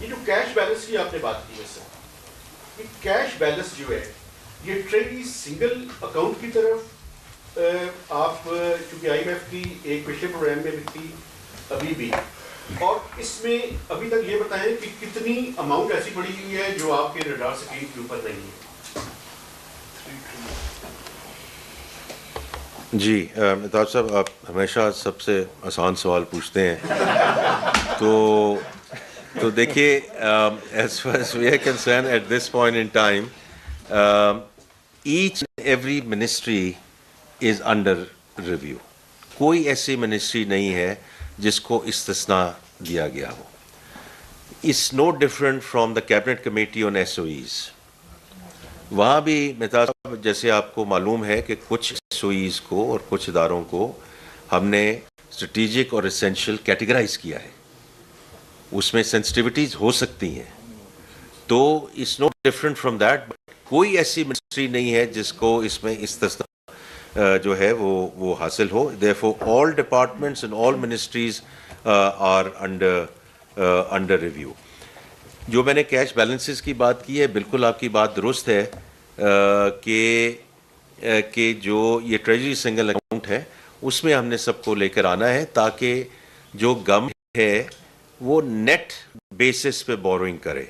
یہ جو کیش بیلنس کی آپ نے بات کی ہے سر, یہ کیش بیلنس جو ہے یہ ٹریجری سنگل اکاؤنٹ کی طرف آپ چونکہ آئی ایم ایف کی ایک پچھلے پروگرام میں بھی تھی ابھی بھی, اور اس میں ابھی تک یہ بتائیں کہ کتنی اماؤنٹ ایسی پڑی ہوئی ہے جو آپ کے ریڈار اسکرین کے اوپر نہیں ہے؟
جی مہتاب صاحب آپ ہمیشہ سب سے آسان سوال پوچھتے ہیں تو دیکھیے as far as we are concerned at this point in time each and every ministry is under review. کوئی ایسی منسٹری نہیں ہے جس کو استثناء دیا گیا ہو. It's no different from the cabinet committee on SOEs. وہاں بھی مہتاب صاحب جیسے آپ کو معلوم ہے کہ کچھ SOEs کو اور کچھ اداروں کو ہم نے اسٹریٹجک اور اسینشیل کیٹیگرائز کیا ہے, اس میں سینسٹیوٹیز ہو سکتی ہیں, تو it's no different from that. کوئی ایسی منسٹری نہیں ہے جس کو اس میں استثناء جو ہے وہ حاصل ہو. therefore all departments and all ministries are under review. جو میں نے کیش بیلنسز کی بات کی ہے بالکل آپ کی بات درست ہے کہ جو یہ ٹریجری سنگل اکاؤنٹ ہے اس میں ہم نے سب کو لے کر آنا ہے تاکہ جو گم ہے وہ نیٹ بیسس پہ بوروئنگ کرے.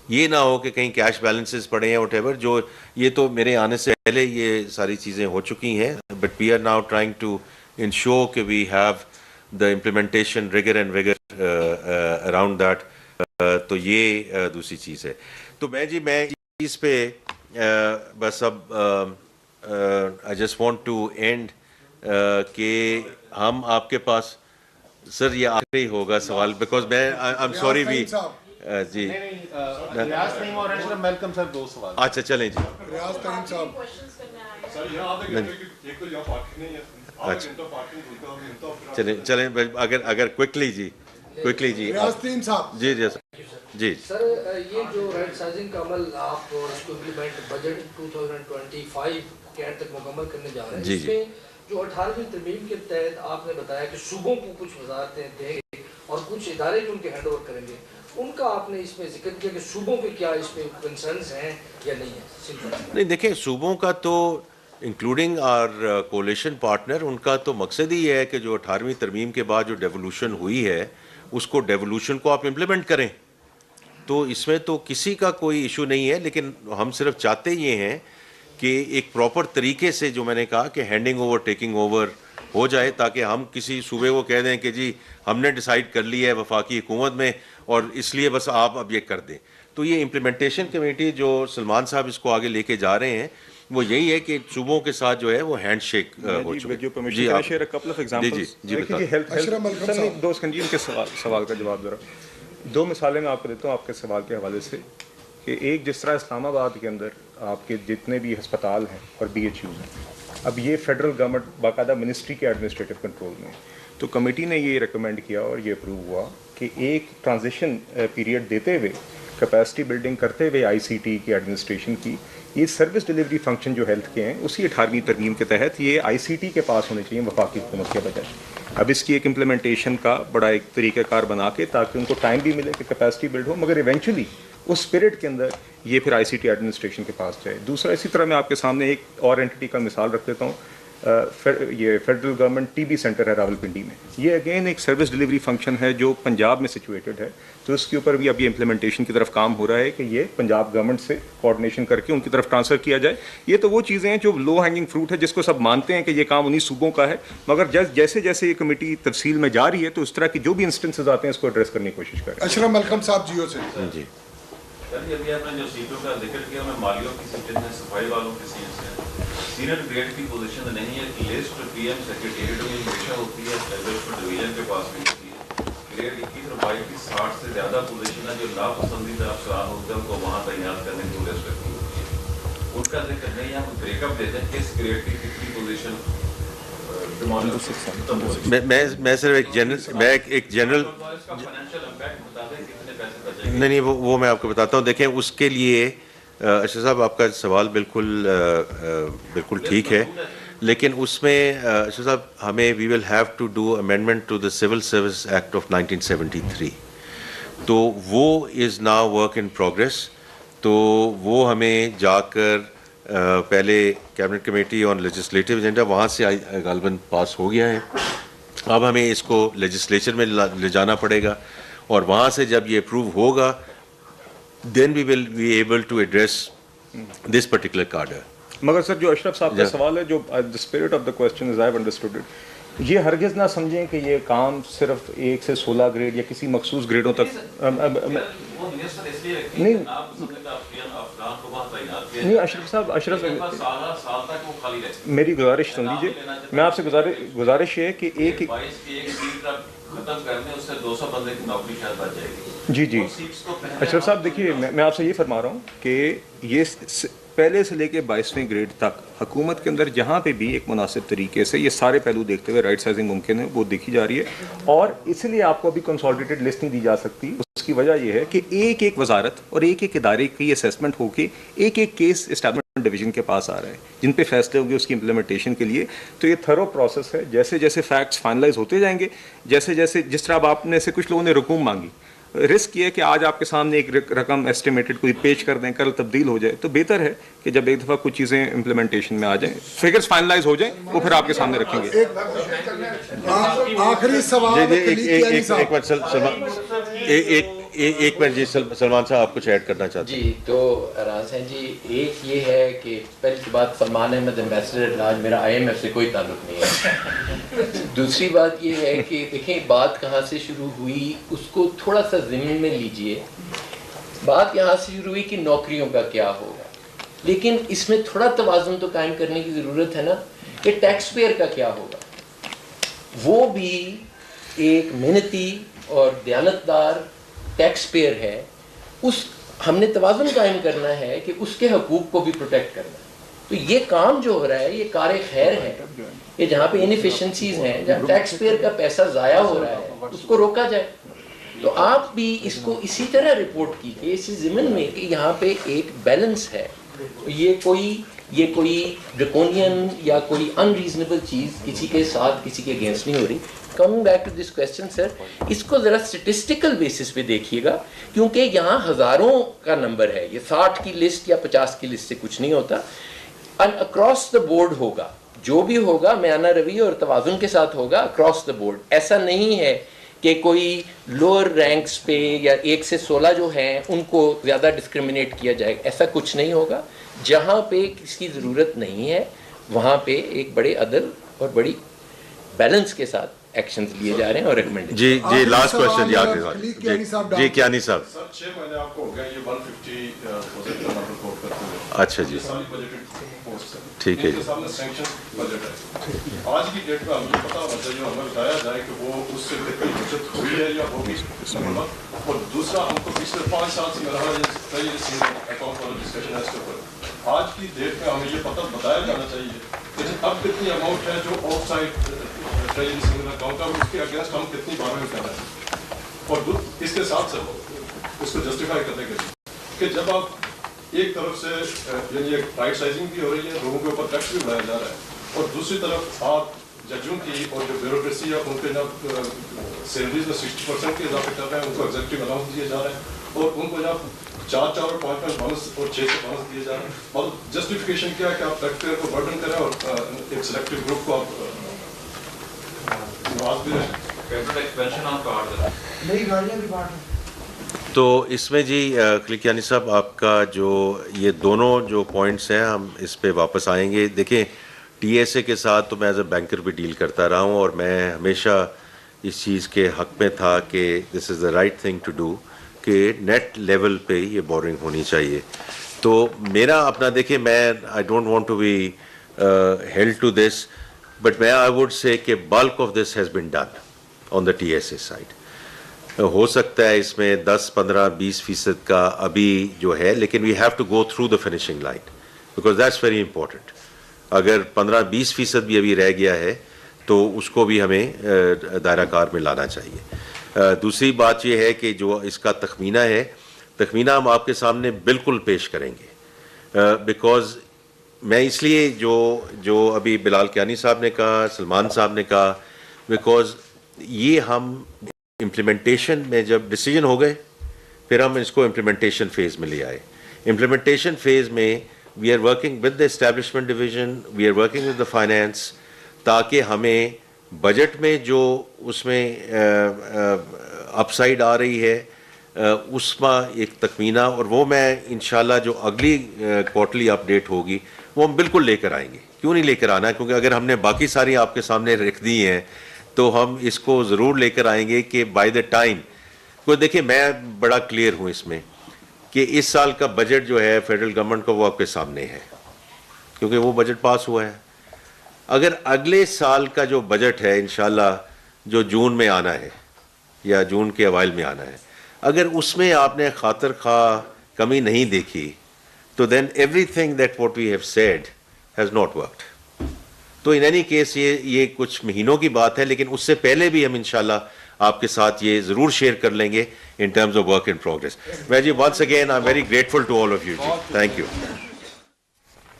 یہ نہ ہو کہ کہیں کیش بیلنسز پڑے ہیں وٹ ایور, جو یہ تو میرے آنے سے پہلے یہ ساری چیزیں ہو چکی ہیں, but we are now trying to ensure کہ we have the implementation rigor and vigor around that. تو یہ دوسری چیز ہے. تو میں چیز پہ بس اب I just want to end کہ ہم آپ کے پاس سر یہ آخری ہوگا سوال بیکاز میں I'm sorry we جی
ریاض نہیں ہو رہا ہے میلکم سر 2 سوال.
اچھا چلیں جی
ریاض ترین صاحب.
چلیں اگر کوئکلی جی
ریاض ترین صاحب.
جی جی
سر یہ جو رائٹ سائزنگ کا عمل آپ اور اس کو امپلیمنٹ بجٹ 2025 کے اینڈ تک مکمل کرنے جا رہے ہیں,
جی
اس میں
جو 18ویں ترمیم کے تحت آپ نے بتایا کہ صوبوں کو کچھ وزارتیں دیں گے اور کچھ ادارے جو ان کے ہینڈ اوور کریں گے، ان کا آپ نے اس میں ذکر کیا کہ صوبوں کے کیا اس میں کنسرنز ہیں یا نہیں ہیں؟
نہیں دیکھیں، صوبوں کا تو انکلوڈنگ آر کولیشن پارٹنر، ان کا تو مقصد ہی ہے کہ جو 18ویں ترمیم کے بعد جو ڈیولوشن ہوئی ہے اس کو ڈیولوشن کو آپ امپلیمنٹ کریں. تو اس میں تو کسی کا کوئی ایشو نہیں ہے، لیکن ہم صرف چاہتے یہ ہیں کہ ایک پراپر طریقے سے، جو میں نے کہا کہ ہینڈنگ اوور ٹیکنگ اوور ہو جائے، تاکہ ہم کسی صوبے کو کہہ دیں کہ جی ہم نے ڈیسائیڈ کر لیا ہے وفاقی حکومت میں اور اس لیے بس آپ اب یہ کر دیں. تو یہ امپلیمنٹیشن کمیٹی جو سلمان صاحب اس کو آگے لے کے جا رہے ہیں، وہ یہی ہے کہ صوبوں کے ساتھ جو ہے وہ ہینڈ شیک ہو چکے.
جی دو سکنجین کے سوال کا جواب ذرا 2 مثالیں میں آپ کو دیتا ہوں آپ کے سوال کے حوالے سے، کہ ایک جس طرح اسلام آباد کے اندر آپ کے جتنے بھی ہسپتال ہیں اور BHUs ہیں، اب یہ فیڈرل گورنمنٹ باقاعدہ منسٹری کے ایڈمنسٹریٹو کنٹرول میں، تو کمیٹی نے یہ ریکمینڈ کیا اور یہ اپروو ہوا کہ ایک ٹرانزیشن پیریڈ دیتے ہوئے، کیپیسٹی بلڈنگ کرتے ہوئے ICT کی ایڈمنسٹریشن کی، یہ سروس ڈیلیوری فنکشن جو ہیلتھ کے ہیں اسی 18ویں ترمیم کے تحت یہ ICT کے پاس ہونے چاہیے وفاقی حکومت کے بجائے. اب اس کی ایک امپلیمنٹیشن کا بڑا ایک طریقہ کار بنا کے تاکہ ان کو ٹائم بھی ملے کہ کیپیسٹی بلڈ ہو، مگر ایونچولی اس پیریڈ کے اندر یہ پھر ICT ایڈمنسٹریشن کے پاس جائے. دوسرا اسی طرح میں آپ کے سامنے ایک اور اینٹی کا مثال رکھ دیتا ہوں. یہ فیڈرل گورنمنٹ TB سینٹر ہے راولپنڈی میں، یہ اگین ایک سروس ڈیلیوری فنکشن ہے جو پنجاب میں سچویٹڈ ہے. تو اس کے اوپر بھی اب یہ امپلیمنٹیشن کی طرف کام ہو رہا ہے کہ یہ پنجاب گورنمنٹ سے کوآرڈینیشن کر کے ان کی طرف ٹرانسفر کیا جائے. یہ تو وہ چیزیں ہیں جو لو ہینگنگ فروٹ ہے، جس کو سب مانتے ہیں کہ یہ کام انہی صوبوں کا ہے، مگر جیسے جیسے یہ کمیٹی تفصیل میں جا رہی ہے تو اس طرح کی جو بھی انسٹنسز آتے ہیں اس کو ایڈریس کرنے کی کوشش کریں.
اشرف ملکم صاحب جیو سے.
جی
سر، ابھی آپ نے جو سیٹوں کا ذکر کیا، میں مالیوں کی سیٹیں ہیں، صفائی والوں کی سیٹیں ہیں. سینئر گریڈ کی پوزیشن نہیں ہے، لسٹ PM سیکریٹریٹ میں ہمیشہ ہوتی ہے، لسٹ ڈویژن کے پاس بھی ہوتی ہے. گریڈ 21 اور 22 کی 60 سے زیادہ پوزیشن ہے جو ناپسندیدہ افسران ہوتے ہیں ان کو وہاں تعینات کرنے کی لسٹ رکھی ہوتی ہے. ان کا ذکر نہیں ہے. ہم بریک اپ دیتے ہیں کس گریڈ کی کتنی پوزیشن.
میں صرف ایک جنرل نہیں وہ میں آپ کو بتاتا ہوں. دیکھیں اس کے لیے اشرف صاحب آپ کا سوال بالکل ٹھیک ہے، لیکن اس میں اشرف صاحب ہمیں we will have to do amendment to the civil service act of 1973. تو وہ is now work in progress. تو وہ ہمیں جا کر پہلے cabinet committee on legislative agenda وہاں سے غالباً پاس ہو گیا ہے. اب ہمیں اس کو لیجسلیچر میں لے جانا پڑے گا، اور وہاں سے جب یہ اپروو ہوگا then we will be able to address this particular cadre.
مگر سر جو اشرف صاحب کا سوال ہے، جو the spirit of the question as I've understood it، یہ ہرگز نہ سمجھیں کہ یہ کام صرف 1 سے 16 گریڈ یا کسی مخصوص گریڈوں تک نہیں. اشرف میری گزارش سن لیجیے، میں آپ سے گزارش یہ ہے کہ ایک
ختم کرنے اس سے 200 بندے کی نوکری شاید بچ جائے گی.
جی اشرف صاحب دیکھیے، میں آپ سے یہ فرما رہا ہوں کہ یہ پہلے سے لے کے 22ویں گریڈ تک حکومت کے اندر جہاں پہ بھی ایک مناسب طریقے سے یہ سارے پہلو دیکھتے ہوئے رائٹ سائزنگ ممکن ہے، وہ دیکھی جا رہی ہے. اور اس لیے آپ کو ابھی کنسالیڈیٹڈ لسٹ نہیں دی جا سکتی. اس کی وجہ یہ ہے کہ ایک ایک وزارت اور ایک ایک ادارے کی اسیسمنٹ ہو کے ایک ایک کیس اسٹیبلشمنٹ ڈویژن کے پاس آ رہا ہے جن پہ فیصلے ہوں گے اس کی امپلیمنٹیشن کے لیے. تو یہ تھرو پروسیس ہے. جیسے جیسے فیکٹس فائنلائز ہوتے جائیں گے، جیسے جیسے جس طرح اب آپ نے سے کچھ لوگوں نے رقوم مانگی، رسک یہ ہے کہ آج آپ کے سامنے ایک رقم ایسٹیمیٹڈ کوئی پیش کر دیں، کل تبدیل ہو جائے. تو بہتر ہے کہ جب ایک دفعہ کچھ چیزیں امپلیمنٹیشن میں آ جائیں، فگرز فائنلائز ہو جائیں، وہ پھر آپ کے سامنے رکھیں گے.
آخری سوال
ایک منٹ جی سلمان صاحب آپ کچھ ایڈ کرنا چاہتے ہیں؟
جی تو راز ہیں جی، ایک یہ ہے کہ پہلی بات Salman Ahmed ambassador at large, میرا IMF سے کوئی تعلق نہیں ہے. دوسری بات یہ ہے کہ دیکھیں بات کہاں سے شروع ہوئی اس کو تھوڑا سا ضمن میں لیجئے. بات یہاں سے شروع ہوئی کہ نوکریوں کا کیا ہوگا، لیکن اس میں تھوڑا توازن تو قائم کرنے کی ضرورت ہے نا کہ ٹیکس پیئر کا کیا ہوگا. وہ بھی ایک محنتی اور دیانتدار ٹیکس پیئر ہے. ہم نے توازن قائم کرنا ہے کہ اس کے حقوق کو بھی پروٹیکٹ کرنا ہے. تو یہ کام جو ہو رہا ہے یہ کار خیر ہے کہ جہاں پہ انیفیشنسیز ہیں، جہاں ٹیکس پیئر کا پیسہ ضائع ہو رہا ہے اس کو روکا جائے. تو آپ بھی اس کو اسی طرح رپورٹ کیجیے اسی ضمن میں کہ یہاں پہ ایک بیلنس ہے. یہ کوئی یہ کوئی ڈریکونین یا کوئی انریزنیبل چیز کسی کے ساتھ کسی کے اگینسٹ نہیں ہو رہی. Coming back to this question sir, اس کو ذرا اسٹیٹسٹیکل بیسس پہ دیکھیے گا, کیونکہ یہاں ہزاروں کا نمبر ہے, یہ 60 کی لسٹ یا 50 کی لسٹ سے کچھ نہیں ہوتا. اکراس دا بورڈ ہوگا, جو بھی ہوگا میانہ روی اور توازن کے ساتھ ہوگا اکراس دا بورڈ. ایسا نہیں ہے کہ کوئی لوور رینکس پہ یا 1 سے 16 جو ہیں ان کو زیادہ ڈسکریمنیٹ کیا جائے گا, ایسا کچھ نہیں ہوگا. جہاں پہ کسی کی ضرورت نہیں ہے وہاں پہ ایک بڑے عدل اور بڑی بیلنس کے ساتھ ایکشنز لیے جا رہے ہیں اور ریکمنڈیشن.
جی لاسٹ کویسچن جی کیانی صاحب.
سر 6 مہینے آپ کو ہو گئے یہ 150 پروجیکٹ کا رپورٹ کرتے ہوئے.
اچھا جی ٹھیک ہے جی.
آج کی ڈیٹ میں ہمیں پتہ ہونا چاہیے, ہمیں بتایا جائے کہ وہ اس سے کتنی بچت ہوئی ہے یا ہوگی. اور دوسرا ہم کو پچھلے 5 سال سے میرا اکاؤنٹ والا ڈسکشن ہے اس کے اوپر. آج کی ڈیٹ میں ہمیں یہ پتہ بتایا جانا چاہیے کہ اب کتنی اماؤنٹ ہے جو out side treasury single account ہے, اس کے اگینسٹ ہم کتنی بارگن کر رہے ہیں. اور اس کے ساتھ اس کو جسٹیفائی کرنے کے لیے کہ جب آپ ایک طرف سے یعنی ایک رائٹ سائزنگ بھی ہو رہی ہے, لوگوں کے اوپر ٹیکس بھی بڑھایا جا رہا ہے, اور دوسری طرف آپ ججوں کی اور جو بیوروکریسی ہے ان کے جب سیلریز میں 60% کے اضافے کر رہے ہیں, ان کو ایگزیکٹو الاؤنس دیے جا رہے ہیں, اور ان کو جب 4 اور 5 بونس اور 6 سے بونس دیے جا رہے ہیں. اور جسٹیفیکیشن کیا ہے کہ آپ ٹیکس پیئر کو برڈن کریں اور ایک سلیکٹو گروپ کو آپ نواز بھی رہیں.
نئی گاڑیاں بھی بانٹ.
تو اس میں جی کلیکیانی صاحب آپ کا جو یہ دونوں جو پوائنٹس ہیں ہم اس پہ واپس آئیں گے. دیکھیں ٹی ایس اے کے ساتھ تو میں ایز اے بینکر بھی ڈیل کرتا رہا ہوں, اور میں ہمیشہ اس چیز کے حق میں تھا کہ this is the right thing to do کہ نیٹ لیول پہ یہ بورنگ ہونی چاہیے. تو میرا اپنا دیکھیں میں I don't want to be held to this, but میں آئی ووڈ سے کہ bulk of this has been done on the T S A side. ہو سکتا ہے اس میں 10-15-20% کا ابھی جو ہے, لیکن we have to go through the finishing line because that's very important. اگر 15-20% بھی ابھی رہ گیا ہے تو اس کو بھی ہمیں دائرہ کار میں لانا چاہیے. دوسری بات یہ ہے کہ جو اس کا تخمینہ ہے, تخمینہ ہم آپ کے سامنے بالکل پیش کریں گے, بیکاز میں اس لیے جو ابھی بلال کیانی صاحب نے کہا, سلمان صاحب نے کہا, بیکاز یہ ہم امپلیمنٹیشن میں جب ڈیسیجن ہو گئے پھر ہم اس کو امپلیمنٹیشن فیز میں لے آئے. امپلیمنٹیشن فیز میں we are working with the establishment division, we are working with the finance, تاکہ ہمیں بجٹ میں جو اس میں اپ سائڈ آ رہی ہے اس میں ایک تخمینہ, اور وہ میں انشاءاللہ جو اگلی کوارٹرلی اپڈیٹ ہوگی وہ ہم بالکل لے کر آئیں گے. کیوں نہیں لے کر آنا, کیونکہ اگر ہم نے باقی ساری آپ کے سامنے رکھ دی ہیں تو ہم اس کو ضرور لے کر آئیں گے کہ بائی دا ٹائم کو دیکھیں. میں بڑا کلیئر ہوں اس میں کہ اس سال کا بجٹ جو ہے فیڈرل گورنمنٹ کا وہ آپ کے سامنے ہے, کیونکہ وہ بجٹ پاس ہوا ہے. اگر اگلے سال کا جو بجٹ ہے انشاءاللہ جو جون میں آنا ہے یا جون کے اوائل میں آنا ہے, اگر اس میں آپ نے خاطر خواہ کمی نہیں دیکھی تو then everything that what we have said has not worked. تو ان اینی کیس یہ کچھ مہینوں کی بات ہے, لیکن اس سے پہلے بھی ہم انشاءاللہ آپ کے ساتھ یہ ضرور شیئر کر لیں گے in terms of work in progress. میں جی once again I am very grateful to all of you. جی تھینک یو.